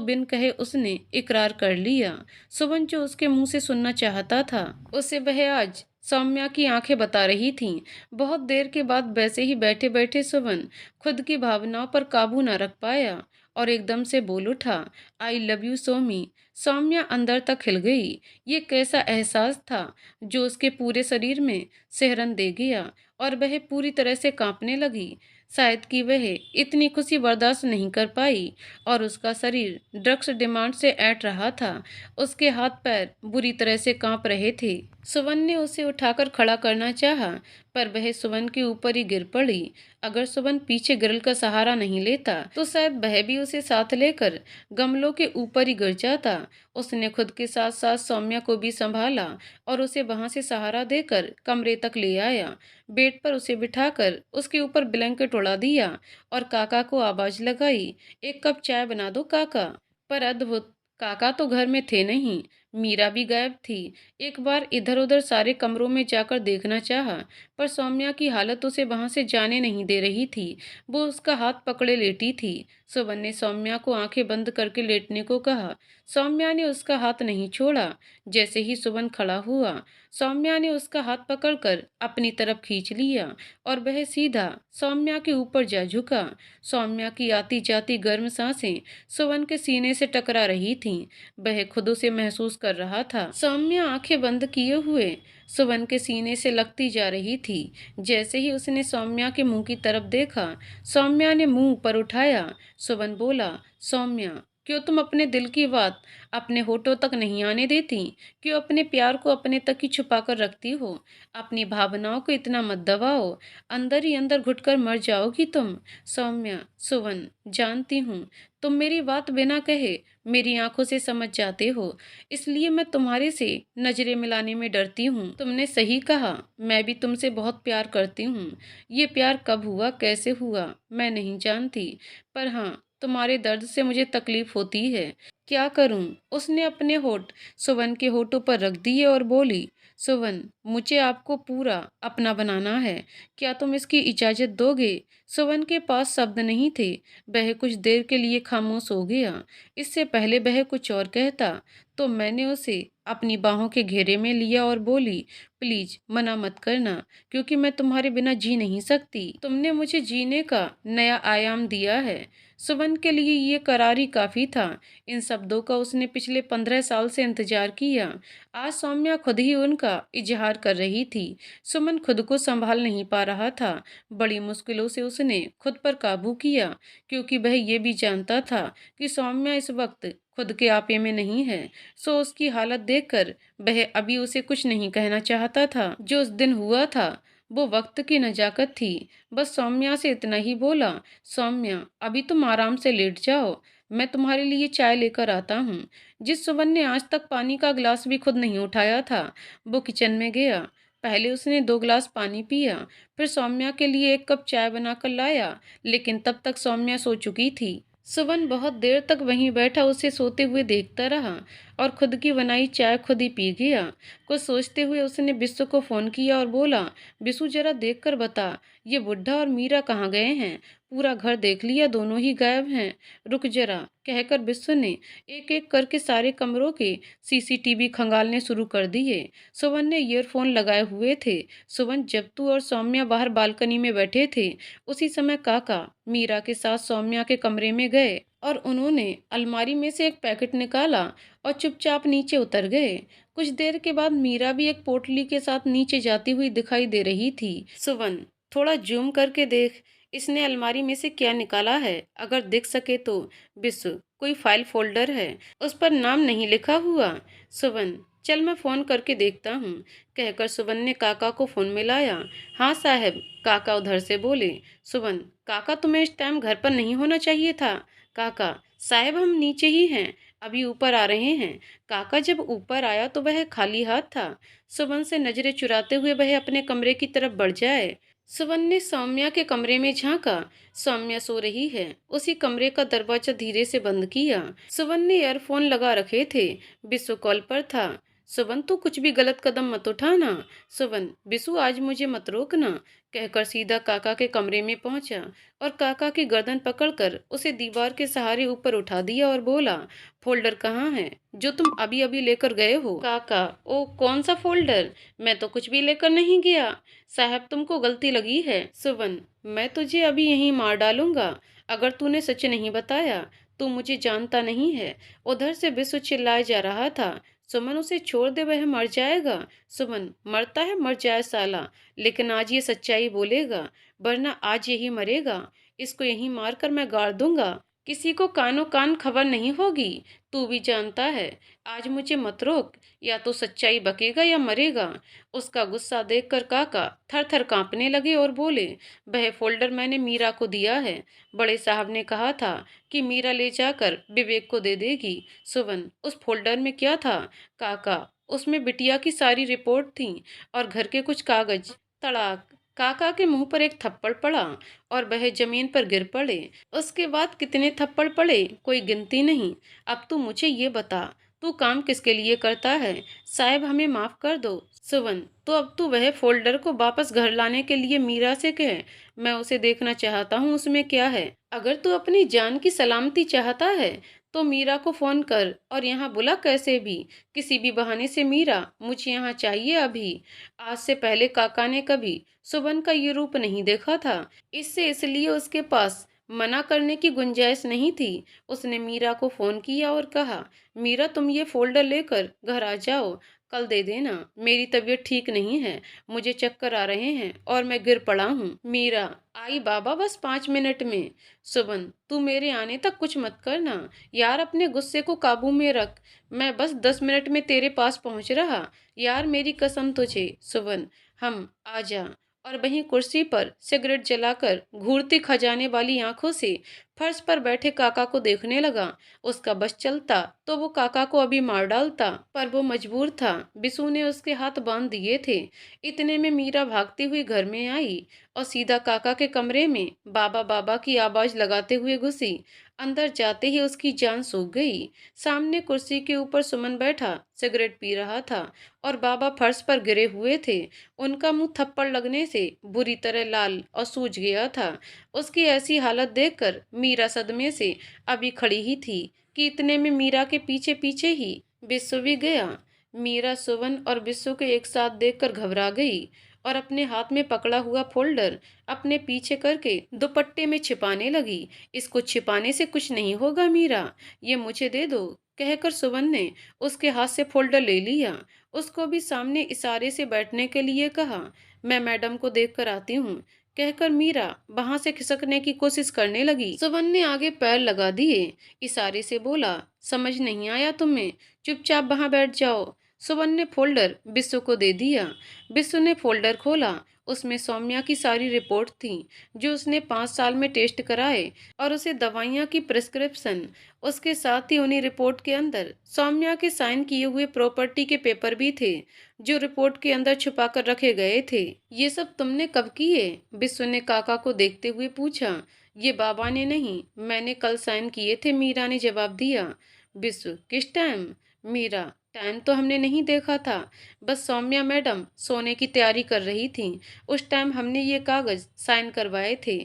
बिन कहे उसने इकरार कर लिया। सुवन जो उसके मुंह से सुनना चाहता था, उसे वह आज सौम्या की आंखें बता रही थीं। बहुत देर के बाद वैसे ही बैठे बैठे सुवन खुद की भावनाओं पर काबू न रख पाया और एकदम से बोल उठा, I love you Somi. Saumya अंदर तक हिल गई। ये कैसा एहसास था जो उसके पूरे शरीर में सिहरन दे गया और वह पूरी तरह से कांपने लगी। शायद कि वह इतनी खुशी बर्दाश्त नहीं कर पाई और उसका शरीर ड्रग्स डिमांड से ऐंठ रहा था। उसके हाथ पैर बुरी तरह से कांप रहे थे। सुवन ने उसे उठाकर खड़ा करना चाहा, पर वह सुवन के ऊपर ही गिर पड़ी। अगर सुवन पीछे ग्रिल का सहारा नहीं लेता, तो शायद वह भी उसे साथ लेकर गमलों के ऊपर ही गिर जाता। उसने खुद के साथ साथ सौम्या को भी संभाला और उसे वहां से सहारा देकर कमरे तक ले आया। बेड पर उसे बिठाकर उसके ऊपर ब्लैंकेट उड़ा दिया और काका को आवाज लगाई, एक कप चाय बना दो काका। पर अद्भुत, काका तो घर में थे नहीं, मीरा भी गायब थी। एक बार इधर उधर सारे कमरों में जाकर देखना चाहा, पर सौम्या की हालत उसे वहां से जाने नहीं दे रही थी। वो उसका हाथ पकड़े लेटी थी। सुवन ने सौम्या को आंखें बंद करके लेटने को कहा। सौम्या ने उसका हाथ नहीं छोड़ा। जैसे ही सुवन खड़ा हुआ, सौम्या ने उसका हाथ पकड़कर अपनी तरफ खींच लिया और वह सीधा सौम्या के ऊपर जा झुका। सौम्या की आती जाती गर्म सांसें सुवन के सीने से टकरा रही थीं। वह खुद उसे महसूस कर रहा था। सौम्या आंखें बंद किए हुए सुवन के सीने से लगती जा रही थी। जैसे ही उसने सौम्या के मुंह की तरफ देखा, सौम्या ने मुंह ऊपर उठाया। सुवन बोला, सौम्या, क्यों तुम अपने दिल की बात अपने होठों तक नहीं आने देती? क्यों अपने प्यार को अपने तक ही छुपा कर रखती हो? अपनी भावनाओं को इतना मत दबाओ, अंदर ही अंदर घुटकर मर जाओगी तुम। सौम्या, सुवन, जानती हूँ तुम मेरी बात बिना कहे मेरी आंखों से समझ जाते हो, इसलिए मैं तुम्हारे से नजरें मिलाने में डरती हूँ। तुमने सही कहा, मैं भी तुमसे बहुत प्यार करती हूँ। ये प्यार कब हुआ, कैसे हुआ, मैं नहीं जानती, पर हाँ, तुम्हारे दर्द से मुझे तकलीफ होती है। क्या करूं? उसने अपने होठ सुवन के होठों पर रख दिए और बोली, सुवन, मुझे आपको पूरा अपना बनाना है। क्या तुम इसकी इजाजत दोगे? सुवन के पास शब्द नहीं थे। वह कुछ देर के लिए खामोश हो गया। इससे पहले वह कुछ और कहता, तो मैंने उसे अपनी बाहों के घेरे में लिया और बोली, प्लीज मना मत करना, क्योंकि मैं तुम्हारे बिना जी नहीं सकती। तुमने मुझे जीने का नया आयाम दिया है। सुवन के लिए ये करार ही काफी था। इन शब्दों का उसने पिछले 15 साल से इंतजार किया। आज सौम्या खुद ही उनका इजहार कर रही थी। सुमन खुद को संभाल नहीं पा रहा था। बड़ी मुश्किलों से उसने खुद पर काबू किया, क्योंकि वह ये भी जानता था कि सौम्या इस वक्त खुद के आपे में नहीं है। सो उसकी हालत देखकर वह अभी उसे कुछ नहीं कहना चाहता था। जो उस दिन हुआ था, वो वक्त की नजाकत थी। बस सौम्या से इतना ही बोला, सौम्या, अभी तुम आराम से लेट जाओ, मैं तुम्हारे लिए चाय लेकर आता हूँ। जिस सुवन ने आज तक पानी का गिलास भी खुद नहीं उठाया था, वो किचन में गया। पहले उसने 2 गिलास पानी पिया, फिर सौम्या के लिए 1 कप चाय बनाकर लाया, लेकिन तब तक सौम्या सो चुकी थी। सुवन बहुत देर तक वहीं बैठा उसे सोते हुए देखता रहा और खुद की बनाई चाय खुद ही पी गया। कुछ सोचते हुए उसने बिस्सू को फोन किया और बोला, बिस्सू, जरा देख कर बता, ये बुढ़ा और मीरा कहाँ गए हैं? पूरा घर देख लिया, दोनों ही गायब हैं। रुक जरा, कहकर बिस्सू ने एक एक करके सारे कमरों के सीसीटीवी खंगालने शुरू कर दिए। सुवन ने ईयरफोन लगाए हुए थे। सुवन, जब तू और सौम्या बाहर बालकनी में बैठे थे, उसी समय काका मीरा के साथ सौम्या के कमरे में गए और उन्होंने अलमारी में से एक पैकेट निकाला और चुपचाप नीचे उतर गए। कुछ देर के बाद मीरा भी एक पोटली के साथ नीचे जाती हुई दिखाई दे रही थी। सुवन, थोड़ा जूम करके देख, इसने अलमारी में से क्या निकाला है, अगर दिख सके तो। बिस्सु, कोई फाइल फोल्डर है, उस पर नाम नहीं लिखा हुआ। सुवन, चल मैं फ़ोन करके देखता हूँ, कहकर सुवन ने काका को फ़ोन मिलाया। हाँ साहब, काका उधर से बोले। सुवन, काका तुम्हें इस टाइम घर पर नहीं होना चाहिए था। काका, साहब हम नीचे ही हैं, अभी ऊपर आ रहे हैं। काका जब ऊपर आया तो वह खाली हाथ था। सुवन से नजरें चुराते हुए वह अपने कमरे की तरफ बढ़ जाए। सुवन ने सौम्या के कमरे में झांका। सौम्या सो रही है। उसी कमरे का दरवाजा धीरे से बंद किया। सुवन ने ईयरफोन लगा रखे थे। बिस्सू कॉल पर था। सुवन, तू कुछ भी गलत कदम मत उठाना। सुवन, बिस्सू आज मुझे मत रोकना, कहकर सीधा काका के कमरे में पहुंचा और काका की गर्दन पकड़कर उसे दीवार के सहारे ऊपर उठा दिया और बोला, फोल्डर कहाँ है जो तुम अभी अभी लेकर गए हो? काका, ओ कौन सा फोल्डर? मैं तो कुछ भी लेकर नहीं गया। साहब तुमको गलती लगी है। सुवन, मैं तुझे अभी यहीं मार डालूंगा अगर तूने सच नहीं बताया। तू मुझे जानता नहीं है। उधर से बिस्सू चिल्लाए जा रहा था। सुमन, उसे छोड़ दे, वह मर जाएगा। सुमन, मरता है मर जाए साला, लेकिन आज ये सच्चाई बोलेगा, वरना आज यही मरेगा। इसको यहीं मार कर मैं गाड़ दूंगा, किसी को कानो कान खबर नहीं होगी। तू भी जानता है। आज मुझे मत रोक, या तो सच्चाई बकेगा या मरेगा। उसका गुस्सा देखकर काका थर थर कांपने लगे और बोले, वह फोल्डर मैंने मीरा को दिया है। बड़े साहब ने कहा था कि मीरा ले जाकर विवेक को दे देगी। सुवन, उस फोल्डर में क्या था? काका, उसमें बिटिया की सारी रिपोर्ट थी और घर के कुछ कागज। तड़ाक, काका के मुंह पर एक थप्पड़ पड़ा और वह जमीन पर गिर पड़े। उसके बाद कितने थप्पड़ पड़े कोई गिनती नहीं। अब तू मुझे ये बता, तू काम किसके लिए करता है? साहब हमें माफ कर दो। सुवन, तो अब तू वह फोल्डर को वापस घर लाने के लिए मीरा से कह। मैं उसे देखना चाहता हूँ, उसमें क्या है। अगर तू अपनी जान की सलामती चाहता है तो मीरा को फोन कर और यहाँ बुला, कैसे भी किसी भी बहाने से। मीरा, मुझे यहाँ चाहिए अभी। आज से पहले काका ने कभी सुवन का ये रूप नहीं देखा था। इससे इसलिए उसके पास मना करने की गुंजाइश नहीं थी। उसने मीरा को फोन किया और कहा, मीरा तुम ये फोल्डर लेकर घर आ जाओ, कल दे देना। मेरी तबीयत ठीक नहीं है, मुझे चक्कर आ रहे हैं और मैं गिर पड़ा हूँ। मीरा, आई बाबा बस 5 मिनट में। सुबन, तू मेरे आने तक कुछ मत करना यार, अपने गुस्से को काबू में रख। मैं बस 10 मिनट में तेरे पास पहुंच रहा यार, मेरी कसम तुझे। सुबन, हम आ जा। और वहीं कुर्सी पर सिगरेट जलाकर घूरती खजाने वाली आंखों से फर्श पर बैठे काका को देखने लगा। उसका बस चलता तो वो काका को अभी मार डालता, पर वो मजबूर था। बिसू ने उसके हाथ बांध दिए थे। इतने में मीरा भागती हुई घर में आई और सीधा काका के कमरे में बाबा बाबा की आवाज लगाते हुए घुसी। अंदर जाते ही उसकी जान सूख गई। सामने कुर्सी के ऊपर सुमन बैठा सिगरेट पी रहा था और बाबा फर्श पर गिरे हुए थे। उनका मुंह थप्पड़ लगने से बुरी तरह लाल और सूज गया था। उसकी ऐसी हालत देखकर मीरा सदमे से अभी खड़ी ही थी कि इतने में मीरा के पीछे पीछे ही बिस्सू भी गया। मीरा सुवन और बिस्सू को एक साथ देखकर घबरा गई और अपने हाथ में पकड़ा हुआ फोल्डर अपने पीछे करके दुपट्टे में छिपाने लगी। इसको छिपाने से कुछ नहीं होगा मीरा, ये मुझे दे दो, कहकर सुवन ने उसके हाथ से फोल्डर ले लिया। उसको भी सामने इशारे से बैठने के लिए कहा। मैं मैडम को देख कर आती हूँ, कहकर मीरा वहां से खिसकने की कोशिश करने लगी। सुवन ने आगे पैर लगा दिए, इशारे से बोला, समझ नहीं आया तुम्हें, चुपचाप वहां बैठ जाओ। सुवन ने फोल्डर बिस्सू को दे दिया। बिस्सू ने फोल्डर खोला। उसमें सौम्या की सारी रिपोर्ट थी जो उसने 5 साल में टेस्ट कराए और उसे दवाइयाँ की प्रिस्क्रिप्शन। उसके साथ ही उन्हीं रिपोर्ट के अंदर सौम्या के साइन किए हुए प्रॉपर्टी के पेपर भी थे जो रिपोर्ट के अंदर छुपा कर रखे गए थे। ये सब तुमने कब किए? बिस्सू ने काका को देखते हुए पूछा। ये बाबा ने नहीं, मैंने कल साइन किए थे, मीरा ने जवाब दिया। बिस्सू, किस टाइम? मीरा, टाइम तो हमने नहीं देखा था, बस सौम्या मैडम सोने की तैयारी कर रही थी, उस टाइम हमने ये कागज साइन करवाए थे।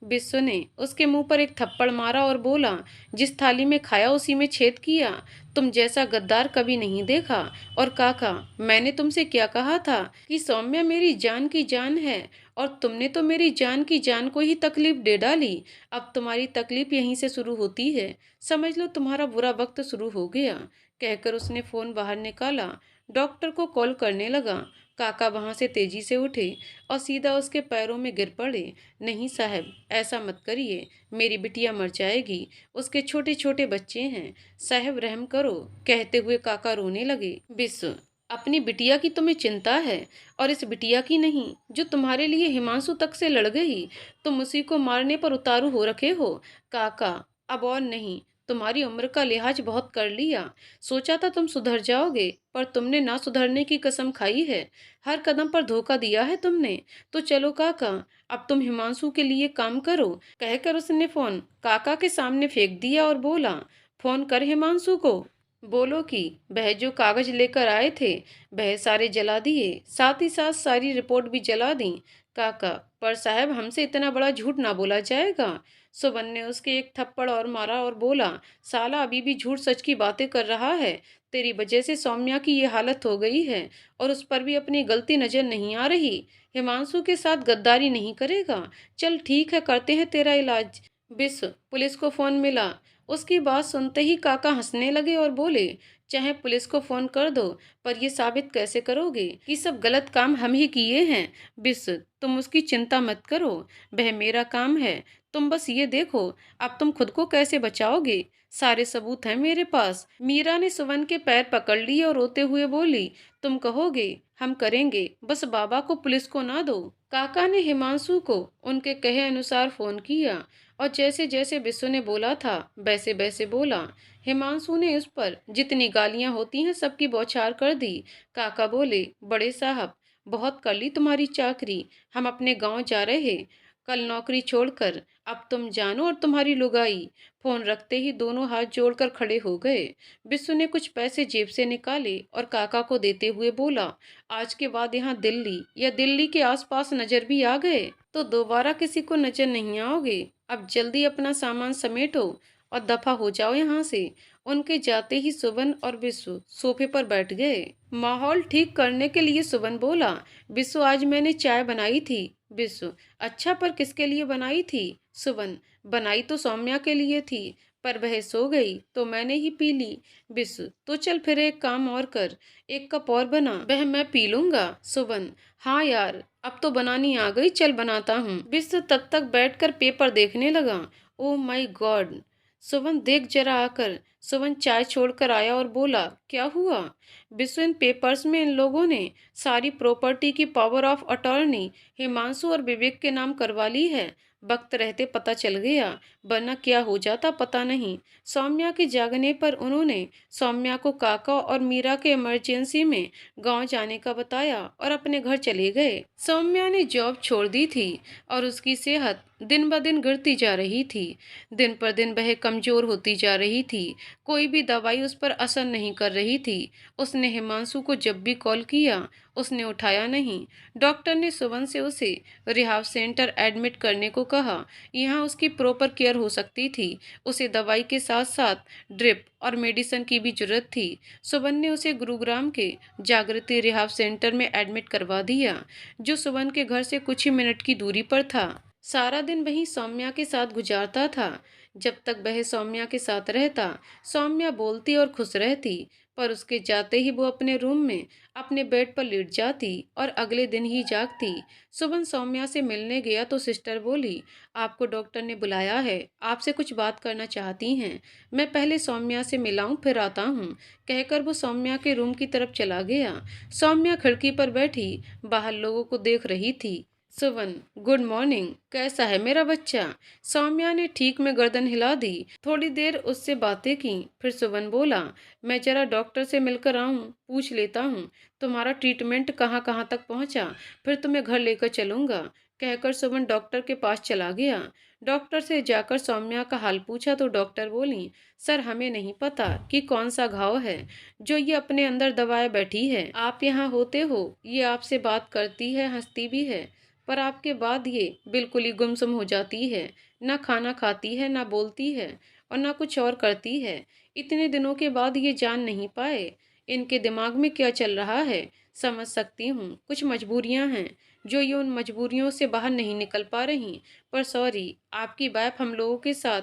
बिस्सू ने उसके मुंह पर एक थप्पड़ मारा और बोला, जिस थाली में खाया उसी में छेद किया, तुम जैसा गद्दार कभी नहीं देखा। और काका, मैंने तुमसे क्या कहा था कि सौम्या मेरी जान की जान है, और तुमने तो मेरी जान की जान को ही तकलीफ दे डाली। अब तुम्हारी तकलीफ यहीं से शुरू होती है, समझ लो तुम्हारा बुरा वक्त शुरू हो गया, कहकर उसने फोन बाहर निकाला, डॉक्टर को कॉल करने लगा। काका वहां से तेजी से उठे और सीधा उसके पैरों में गिर पड़े। नहीं साहब, ऐसा मत करिए, मेरी बिटिया मर जाएगी, उसके छोटे छोटे बच्चे हैं, साहब रहम करो, कहते हुए काका रोने लगे। बिस्व, अपनी बिटिया की तुम्हें चिंता है, और इस बिटिया की नहीं जो तुम्हारे लिए हिमांशु तक से लड़ गई। तुम उसी को मारने पर उतारू हो रखे हो। काका, अब और नहीं, तुम्हारी उम्र का लिहाज बहुत कर लिया। सोचा था तुम सुधर जाओगे, पर तुमने ना सुधरने की कसम खाई है। हर कदम पर धोखा दिया है तुमने। तो चलो काका, अब तुम हिमांशु के लिए काम करो, कहकर उसने फोन काका के सामने फेंक दिया और बोला, फोन कर हिमांशु को, बोलो कि वह जो कागज लेकर आए थे वह सारे जला दिए, साथ ही साथ सारी रिपोर्ट भी जला दी। काका, पर साहब हमसे इतना बड़ा झूठ ना बोला जाएगा। सुबन ने उसके एक थप्पड़ और मारा और बोला, साला अभी भी झूठ सच की बातें कर रहा है। तेरी वजह से सौम्या की ये हालत हो गई है, और उस पर भी अपनी गलती नजर नहीं आ रही। हिमांशु के साथ गद्दारी नहीं करेगा। चल ठीक है, करते हैं तेरा इलाज। विश्व, पुलिस को फोन मिला। उसकी बात सुनते ही काका हंसने लगे और बोले, चाहे पुलिस को फोन कर दो, पर ये साबित कैसे करोगे कि सब गलत काम हम ही किए हैं। बिस, तुम उसकी चिंता मत करो, वह मेरा काम है। तुम बस ये देखो अब तुम खुद को कैसे बचाओगे। सारे सबूत हैं मेरे पास। मीरा ने सुवन के पैर पकड़ लिए और रोते हुए बोली, तुम कहोगे हम करेंगे, बस बाबा को पुलिस को ना दो। काका ने हिमांशु को उनके कहे अनुसार फोन किया, और जैसे जैसे बिस्सू ने बोला था वैसे वैसे बोला। हिमांशु ने उस पर जितनी गालियां होती हैं सबकी बौछार कर दी। काका बोले, बड़े साहब, बहुत कर ली तुम्हारी चाकरी, हम अपने गांव जा रहे, कल नौकरी छोड़कर, अब तुम जानो और तुम्हारी लुगाई। फोन रखते ही दोनों हाथ जोड़कर खड़े हो गए। बिस्सू ने कुछ पैसे जेब से निकाले और काका को देते हुए बोला, आज के बाद यहाँ दिल्ली या दिल्ली के आसपास नजर भी आ गए तो दोबारा किसी को नजर नहीं आओगे। अब जल्दी अपना सामान समेटो और दफा हो जाओ यहाँ से। उनके जाते ही सुबन और विश्व सोफे पर बैठ गए। माहौल ठीक करने के लिए सुबन बोला, विश्व आज मैंने चाय बनाई थी। विश्व, अच्छा, पर किसके लिए बनाई थी। सुबन, बनाई तो सौम्या के लिए थी, पर वह सो गई तो मैंने ही पी ली। विश्व, तो चल फिर एक काम और कर, एक कप और बना, वह मैं पी लूंगा। सुबन, हाँ यार, अब तो बनानी आ गई, चल बनाता हूँ। विश्व तब तक बैठकर पेपर देखने लगा। ओ माय गॉड, सुवन देख जरा आकर। सुवन चाय छोड़कर आया और बोला, क्या हुआ। विश्व, इन पेपर्स में इन लोगों ने सारी प्रॉपर्टी की पावर ऑफ अटॉर्नी हिमांशु और विवेक के नाम करवा ली है। वक्त रहते पता चल गया, वरना क्या हो जाता पता नहीं। सौम्या के जागने पर उन्होंने सौम्या को काका और मीरा के इमरजेंसी में गांव जाने का बताया और अपने घर चले गए। सौम्या ने जॉब छोड़ दी थी और उसकी सेहत दिन ब दिन गिरती जा रही थी। दिन पर दिन वह कमजोर होती जा रही थी। कोई भी दवाई उस पर असर नहीं कर रही थी। उसने हिमांशु को जब भी कॉल किया उसने उठाया नहीं। डॉक्टर ने सुवन से उसे रिहाब सेंटर एडमिट करने को कहा। यहाँ उसकी प्रॉपर केयर हो सकती थी। उसे दवाई के साथ साथ ड्रिप और मेडिसिन की भी जरूरत थी। सुवन ने उसे गुरुग्राम के जागृति रिहाब सेंटर में एडमिट करवा दिया, जो सुवन के घर से कुछ ही मिनट की दूरी पर था। सारा दिन वहीं सौम्या के साथ गुजारता था। जब तक वह सौम्या के साथ रहता, सौम्या बोलती और खुश रहती, पर उसके जाते ही वो अपने रूम में अपने बेड पर लेट जाती और अगले दिन ही जागती। सुबह सौम्या से मिलने गया तो सिस्टर बोली, आपको डॉक्टर ने बुलाया है, आपसे कुछ बात करना चाहती हैं। मैं पहले सौम्या से मिलाऊं फिर आता हूं, कहकर वो सौम्या के रूम की तरफ चला गया। सौम्या खिड़की पर बैठी बाहर लोगों को देख रही थी। सुवन, गुड मॉर्निंग, कैसा है मेरा बच्चा। सौम्या ने ठीक में गर्दन हिला दी। थोड़ी देर उससे बातें की, फिर सुवन बोला, मैं जरा डॉक्टर से मिलकर आऊं, पूछ लेता हूं तुम्हारा ट्रीटमेंट कहाँ कहाँ तक पहुंचा, फिर तुम्हें घर लेकर चलूंगा। कहकर सुवन डॉक्टर के पास चला गया। डॉक्टर से जाकर सौम्या का हाल पूछा तो डॉक्टर बोली, सर हमें नहीं पता कि कौन सा घाव है जो ये अपने अंदर दबाए बैठी है। आप यहाँ होते हो, ये आपसे बात करती है, हंसती भी है, पर आपके बाद ये बिल्कुल ही गुमसुम हो जाती है। ना खाना खाती है, ना बोलती है, और ना कुछ और करती है। इतने दिनों के बाद ये जान नहीं पाए इनके दिमाग में क्या चल रहा है। समझ सकती हूँ कुछ मजबूरियाँ हैं जो ये उन मजबूरियों से बाहर नहीं निकल पा रही, पर सॉरी, आपकी वाइफ हम लोगों के साथ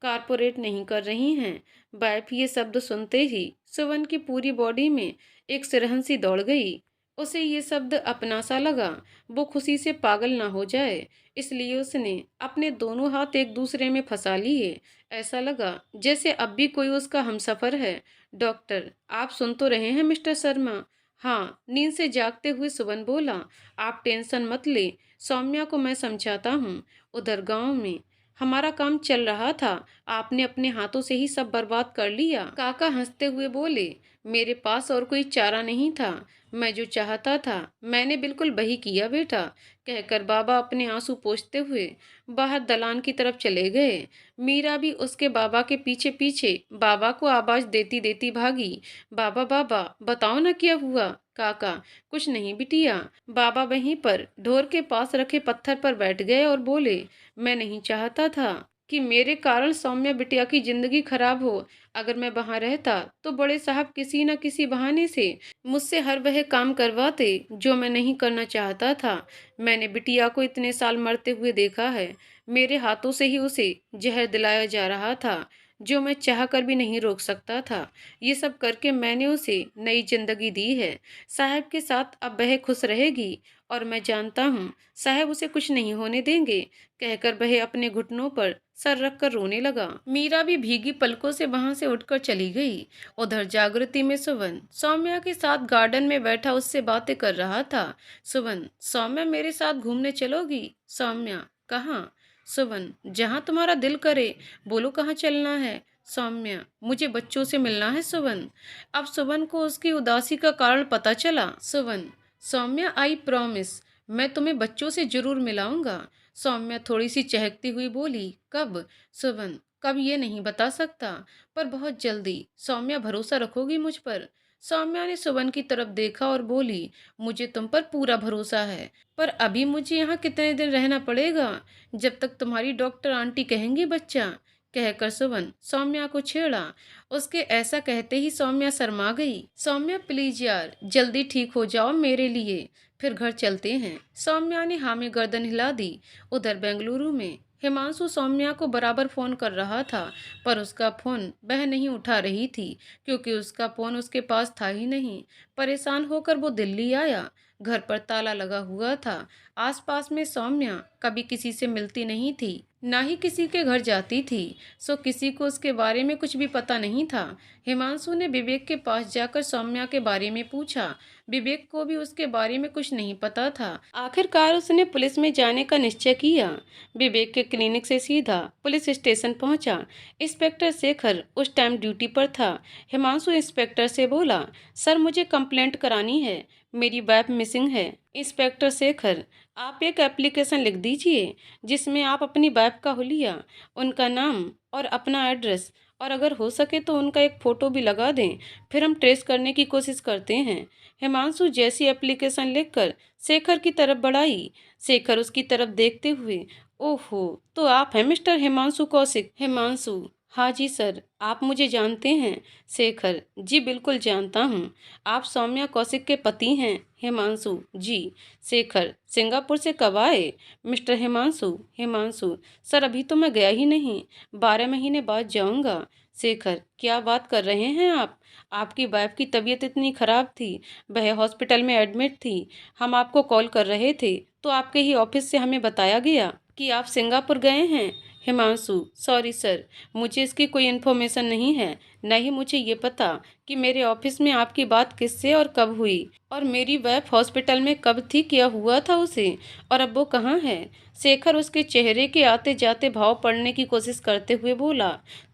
कारपोरेट नहीं कर रही हैं। वाइफ ये शब्द सुनते ही सुवन की पूरी बॉडी में एक सिरहन सी दौड़ गई। उसे ये शब्द अपना सा लगा। वो खुशी से पागल ना हो जाए, इसलिए उसने अपने दोनों हाथ एक दूसरे में फंसा लिए। ऐसा लगा जैसे अब भी कोई उसका हमसफर है। डॉक्टर, आप सुन तो रहे हैं मिस्टर शर्मा? हाँ, नींद से जागते हुए सुबन बोला। आप टेंशन मत ले, सौम्या को मैं समझाता हूँ। उधर गांव में हमारा काम चल रहा था, आपने अपने हाथों से ही सब बर्बाद कर लिया। काका हंसते हुए बोले, मेरे पास और कोई चारा नहीं था। मैं जो चाहता था मैंने बिल्कुल वही किया बेटा, कहकर बाबा अपने आंसू पोंछते हुए बाहर दलान की तरफ चले गए। मीरा भी उसके बाबा के पीछे पीछे बाबा को आवाज देती देती भागी। बाबा बाबा बताओ ना क्या हुआ? काका, कुछ नहीं बिटिया। बाबा वहीं पर ढोर के पास रखे पत्थर पर बैठ गए और बोले, मैं नहीं चाहता था कि मेरे कारण सौम्या बिटिया की जिंदगी खराब हो। अगर मैं वहां रहता तो बड़े साहब किसी न किसी बहाने से मुझसे हर वह काम करवाते जो मैं नहीं करना चाहता था। मैंने बिटिया को इतने साल मरते हुए देखा है। मेरे हाथों से ही उसे जहर दिलाया जा रहा था, जो मैं चाह कर भी नहीं रोक सकता था। ये सब करके मैंने उसे नई जिंदगी दी है। साहब के साथ अब वह खुश रहेगी और मैं जानता हूँ साहब उसे कुछ नहीं होने देंगे, कहकर वह अपने घुटनों पर सर रखकर रोने लगा। मीरा भी भीगी पलकों से वहां से उठकर चली गई। उधर जागृति में सुवन सौम्या के साथ गार्डन में बैठा उससे बातें कर रहा था। सुवन, सौम्या मेरे साथ घूमने चलोगी? सौम्या, कहाँ? सुवन, जहाँ तुम्हारा दिल करे, बोलो कहाँ चलना है? सौम्या, मुझे बच्चों से मिलना है सुवन। अब सुवन को उसकी उदासी का कारण पता चला। सुवन, सौम्या आई प्रॉमिस, मैं तुम्हें बच्चों से जरूर मिलाऊंगा। सौम्या थोड़ी सी चहकती हुई बोली, कब? सुवन, कब ये नहीं बता सकता, पर बहुत जल्दी। सौम्या, भरोसा रखोगी मुझ पर? सौम्या ने सुवन की तरफ देखा और बोली, मुझे तुम पर पूरा भरोसा है, पर अभी मुझे यहाँ कितने दिन रहना पड़ेगा? जब तक तुम्हारी डॉक्टर आंटी कहेंगी बच्चा, कहकर सुवन सौम्या को छेड़ा। उसके ऐसा कहते ही सौम्या शर्मा गई। सौम्या प्लीज यार, जल्दी ठीक हो जाओ मेरे लिए, फिर घर चलते हैं। सौम्या ने हाँ में गर्दन हिला दी। उधर बेंगलुरु में हिमांशु सौम्या को बराबर फोन कर रहा था, पर उसका फोन वह नहीं उठा रही थी, क्योंकि उसका फोन उसके पास था ही नहीं। परेशान होकर वो दिल्ली आया। घर पर ताला लगा हुआ था। आसपास में सौम्या कभी किसी से मिलती नहीं थी, ना ही किसी के घर जाती थी, सो किसी को उसके बारे में कुछ भी पता नहीं था। हिमांशु ने विवेक के पास जाकर सौम्या के बारे में पूछा। विवेक को भी उसके बारे में कुछ नहीं पता था। आखिरकार उसने पुलिस में जाने का निश्चय किया। विवेक के क्लिनिक से सीधा पुलिस स्टेशन पहुंचा। इंस्पेक्टर शेखर उस टाइम ड्यूटी पर था। हिमांशु इंस्पेक्टर से बोला, सर मुझे कंप्लेंट करानी है, मेरी वाइफ मिसिंग है। इंस्पेक्टर शेखर, आप एक एप्लीकेशन लिख दीजिए जिसमें आप अपनी वाइफ का हुलिया, उनका नाम और अपना एड्रेस, और अगर हो सके तो उनका एक फ़ोटो भी लगा दें, फिर हम ट्रेस करने की कोशिश करते हैं। हिमांशु जैसी एप्लीकेशन लिखकर शेखर की तरफ बढ़ाई। शेखर उसकी तरफ देखते हुए, ओहो, तो आप हैं मिस्टर हिमांशु कौशिक? हिमांशु, हाँ जी सर, आप मुझे जानते हैं? शेखर, जी बिल्कुल जानता हूँ, आप सौम्या कौशिक के पति हैं। हिमांशु, जी। शेखर, सिंगापुर से कब आए? मिस्टर हिमांशु, हिमांशु, सर अभी तो मैं गया ही नहीं, 12 महीने बाद जाऊंगा। शेखर, क्या बात कर रहे हैं आप? आपकी वाइफ की तबीयत इतनी खराब थी, वह हॉस्पिटल में एडमिट थी। हम आपको कॉल कर रहे थे तो आपके ही ऑफिस से हमें बताया गया कि आप सिंगापुर गए हैं। हिमांशु, सॉरी सर, मुझे इसकी कोई इन्फॉर्मेशन नहीं है, न ही मुझे ये पता कि मेरे ऑफिस में आपकी बात किससे और कब हुई, और मेरी वाइफ हॉस्पिटल में कब थी, क्या हुआ था उसे, और अब वो कहाँ है? शेखर उसके चेहरे के आते जाते भाव पढ़ने की कोशिश करते हुए बोला,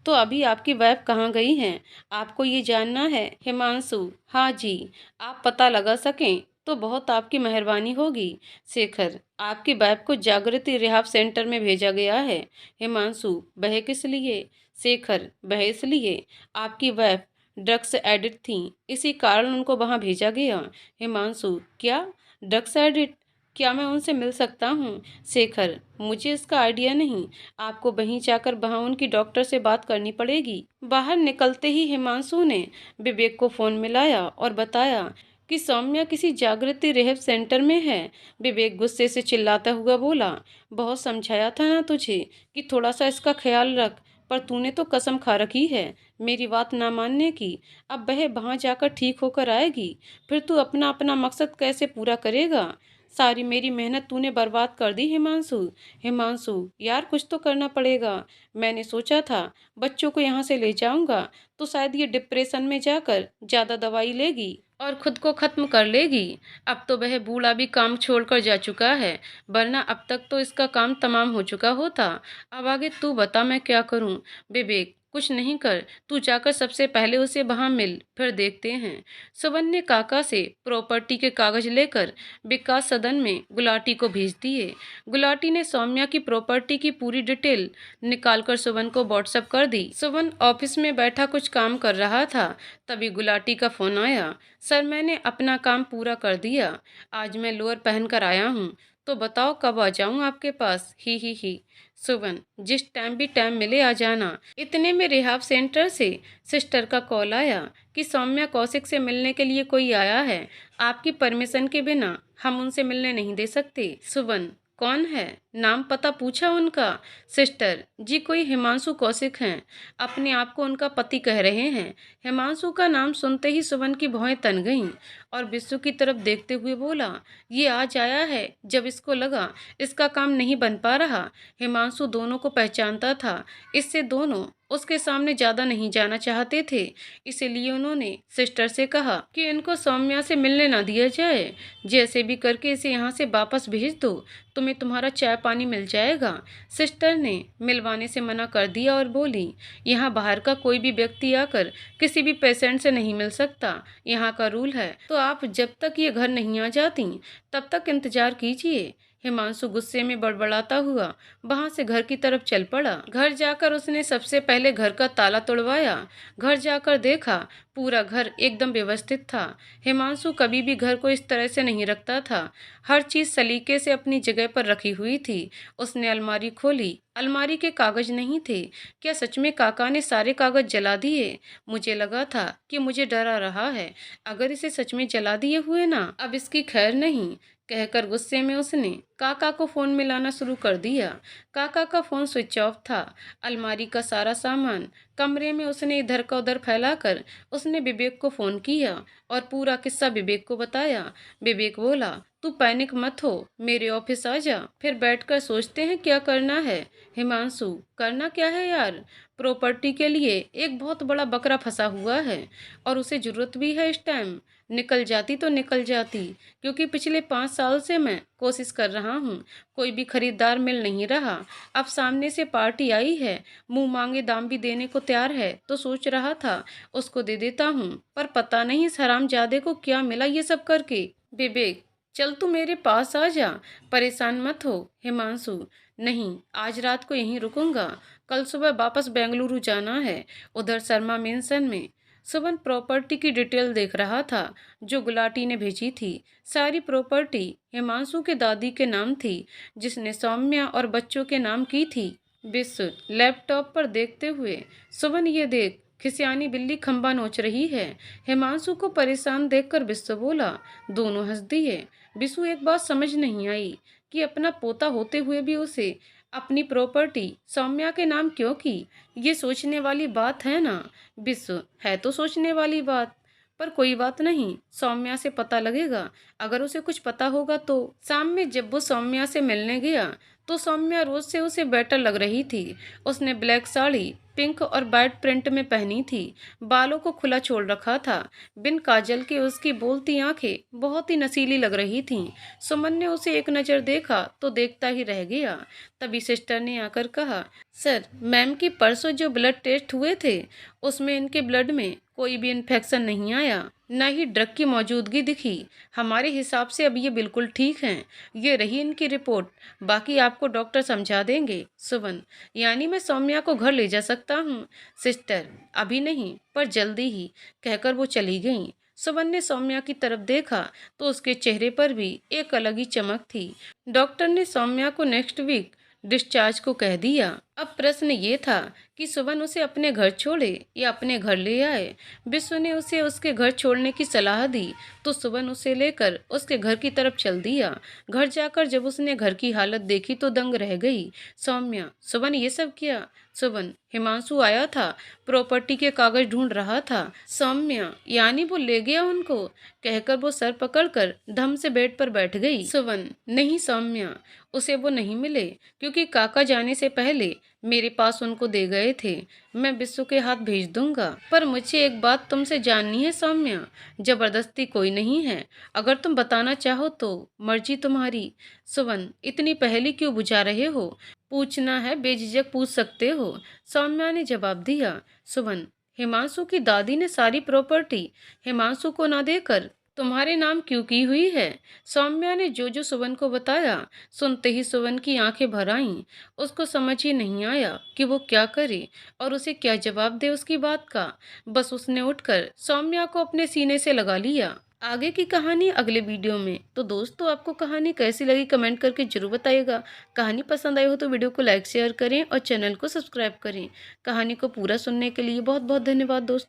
तो अभी आपकी वाइफ कहाँ गई हैं, आपको ये जानना है? हिमांशु, हाँ जी, आप पता लगा सकें तो बहुत आपकी मेहरबानी होगी। शेखर, आपकी वाइफ को जागृति रिहाब सेंटर में भेजा गया है। हिमांशु, वह किस लिए? शेखर, वह इसलिए, आपकी वाइफ ड्रग्स एडिक्ट थी, इसी कारण उनको वहां भेजा गया। हिमांशु, क्या ड्रग्स एडिक्ट? क्या मैं उनसे मिल सकता हूँ? शेखर, मुझे इसका आइडिया नहीं, आपको वहीं जाकर वहां उनकी डॉक्टर से बात करनी पड़ेगी। बाहर निकलते ही हिमांशु ने विवेक को फोन मिलाया और बताया कि सौम्या किसी जागृति रिहैब सेंटर में है। विवेक गुस्से से चिल्लाता हुआ बोला, बहुत समझाया था ना तुझे कि थोड़ा सा इसका ख्याल रख, पर तूने तो कसम खा रखी है मेरी बात ना मानने की। अब वह वहाँ जाकर ठीक होकर आएगी, फिर तू अपना अपना मकसद कैसे पूरा करेगा? सारी मेरी मेहनत तूने बर्बाद कर दी हिमांशु। हिमांशु यार, कुछ तो करना पड़ेगा। मैंने सोचा था बच्चों को यहाँ से ले जाऊंगा तो शायद ये डिप्रेशन में जाकर ज़्यादा दवाई लेगी और खुद को खत्म कर लेगी। अब तो वह बूढ़ा भी काम छोड़कर जा चुका है, वरना अब तक तो इसका काम तमाम हो चुका होता। अब आगे तू बता मैं क्या करूं? विवेक, कुछ नहीं कर, तू जाकर सबसे पहले उसे वहां मिल, फिर देखते हैं। सुवन ने काका से प्रॉपर्टी के कागज लेकर विकास सदन में गुलाटी को भेज दिए। गुलाटी ने सौम्या की प्रॉपर्टी की पूरी डिटेल निकालकर सुवन को व्हाट्सएप कर दी। सुवन ऑफिस में बैठा कुछ काम कर रहा था, तभी गुलाटी का फोन आया। सर, मैंने अपना काम पूरा कर दिया। आज मैं लोअर पहन कर आया हूँ, तो बताओ कब आ जाऊँ आपके पास? ही। सुवन, जिस टाइम भी टाइम मिले आ जाना। इतने में रिहाब सेंटर से सिस्टर का कॉल आया कि सौम्या कौशिक से मिलने के लिए कोई आया है। आपकी परमिशन के बिना हम उनसे मिलने नहीं दे सकते। सुवन, कौन है? नाम पता पूछा उनका? सिस्टर जी, कोई हिमांशु कौशिक हैं, अपने आप को उनका पति कह रहे हैं। हिमांशु का नाम सुनते ही सुवन की भौहें तन गईं और विश्व की तरफ देखते हुए बोला, ये आज आया है जब इसको लगा इसका काम नहीं बन पा रहा। हिमांशु दोनों को पहचानता था, इससे दोनों उसके सामने ज़्यादा नहीं जाना चाहते थे। इसीलिए उन्होंने सिस्टर से कहा कि इनको सौम्या से मिलने ना दिया जाए। जैसे भी करके इसे यहाँ से वापस भेज दो, तुम्हें तुम्हारा चाय पानी मिल जाएगा। सिस्टर ने मिलवाने से मना कर दिया और बोली, यहाँ बाहर का कोई भी व्यक्ति आकर किसी भी पेशेंट से नहीं मिल सकता, यहाँ का रूल है। तो आप जब तक ये घर नहीं आ जाती तब तक इंतजार कीजिए। हिमांशु गुस्से में बड़बड़ाता हुआ वहां से घर की तरफ चल पड़ा। घर जाकर उसने सबसे पहले घर का ताला तोड़वाया। घर जाकर देखा पूरा घर एकदम व्यवस्थित था। हिमांशु कभी भी घर को इस तरह से नहीं रखता था। हर चीज सलीके से अपनी जगह पर रखी हुई थी। उसने अलमारी खोली, अलमारी के कागज नहीं थे। क्या सच में काका ने सारे कागज जला दिए? मुझे लगा था कि मुझे डरा रहा है, अगर इसे सच में जला दिए हुए ना, अब इसकी खैर नहीं, कहकर गुस्से में उसने काका को फोन मिलाना शुरू कर दिया। काका का फोन स्विच ऑफ था। अलमारी का सारा सामान कमरे में उसने इधर का उधर फैलाकर उसने विवेक को फोन किया और पूरा किस्सा विवेक को बताया। विवेक बोला, तू पैनिक मत हो, मेरे ऑफिस आ जा, फिर बैठकर सोचते हैं क्या करना है। हिमांशु, करना क्या है यार? प्रॉपर्टी के लिए एक बहुत बड़ा बकरा फंसा हुआ है और उसे जरूरत भी है इस टाइम। निकल जाती तो निकल जाती, क्योंकि पिछले 5 साल से मैं कोशिश कर रहा हूँ, कोई भी खरीदार मिल नहीं रहा। अब सामने से पार्टी आई है, मुंह मांगे दाम भी देने को तैयार है, तो सोच रहा था उसको दे देता हूँ, पर पता नहीं इस हरामजादे को क्या मिला ये सब करके। विवेक, चल तू मेरे पास आ जा, परेशान मत हो। हिमांशु, नहीं, आज रात को यहीं रुकूंगा, कल सुबह वापस बेंगलुरु जाना है, उधर शर्मा मेंशन में। सुमन प्रॉपर्टी की डिटेल देख रहा था जो गुलाटी ने भेजी थी। सारी प्रॉपर्टी हिमांशु के दादी के नाम थी, जिसने सौम्या और बच्चों के नाम की थी। विश्व लैपटॉप पर देखते हुए, सुमन ये देख, खिसियानी बिल्ली खंबा नोच रही है। हिमांशु को परेशान देखकर विश्व बोला। दोनों हंस दिए। विश्व एक बात समझ नहीं आई कि अपना पोता होते हुए भी उसे अपनी प्रॉपर्टी सौम्या के नाम क्यों की। ये सोचने वाली बात है ना विश्व? है तो सोचने वाली बात, पर कोई बात नहीं, सौम्या से पता लगेगा। अगर उसे कुछ पता होगा तो। शाम में जब वो सौम्या से मिलने गया तो सौम्या रोज से उसे बेटर लग रही थी। उसने ब्लैक साड़ी पिंक और वाइट प्रिंट में पहनी थी, बालों को खुला छोड़ रखा था। बिन काजल के उसकी बोलती आंखें बहुत ही नसीली लग रही थीं। सुमन ने उसे एक नज़र देखा तो देखता ही रह गया। तभी सिस्टर ने आकर कहा, सर, मैम की परसों जो ब्लड टेस्ट हुए थे उसमें इनके ब्लड में कोई भी इन्फेक्शन नहीं आया, न ही ड्रग की मौजूदगी दिखी। हमारे हिसाब से अब ये बिल्कुल ठीक हैं। ये रही इनकी रिपोर्ट, बाकी आपको डॉक्टर समझा देंगे। सुमन, यानी मैं सौम्या को घर ले जा सकता हूँ? सिस्टर, अभी नहीं पर जल्दी ही, कहकर वो चली गई। सुमन ने सौम्या की तरफ देखा तो उसके चेहरे पर भी एक अलग ही चमक थी। डॉक्टर ने सौम्या को नेक्स्ट वीक डिस्चार्ज को कह दिया। अब प्रश्न ये था कि सुवन उसे अपने घर छोड़े या अपने घर ले आए। विश्व ने उसे उसके घर छोड़ने की सलाह दी तो सुवन उसे लेकर उसके घर की तरफ चल दिया। घर जाकर जब उसने घर की हालत देखी तो दंग रह गई। सौम्या, सुवन ये सब किया? सुवन, हिमांशु आया था, प्रॉपर्टी के कागज ढूंढ रहा था। सौम्या, यानी वो ले गया उनको? कहकर वो सर पकड़कर धम से बेड पर बैठ गई। सुवन, नहीं सौम्या, उसे वो नहीं मिले क्योंकि काका जाने से पहले मेरे पास उनको दे गए थे। मैं विश्व के हाथ भेज दूंगा। पर मुझे एक बात तुमसे जाननी है सौम्या, जबरदस्ती कोई नहीं है, अगर तुम बताना चाहो तो मर्जी तुम्हारी। सुवन, इतनी पहेली क्यों बुझा रहे हो? पूछना है बेझिझक पूछ सकते हो, सौम्या ने जवाब दिया। सुवन, हिमांशु की दादी ने सारी प्रॉपर्टी हिमांशु को ना देकर तुम्हारे नाम क्यों की हुई है? सौम्या ने जो जो सुवन को बताया, सुनते ही सुवन की आंखें भर आईं। उसको समझ ही नहीं आया कि वो क्या करे और उसे क्या जवाब दे उसकी बात का। बस उसने उठकर सौम्या को अपने सीने से लगा लिया। आगे की कहानी अगले वीडियो में। तो दोस्तों, आपको कहानी कैसी लगी कमेंट करके जरूर बताइएगा। कहानी पसंद आई हो तो वीडियो को लाइक शेयर करें और चैनल को सब्सक्राइब करें। कहानी को पूरा सुनने के लिए बहुत बहुत धन्यवाद दोस्तों।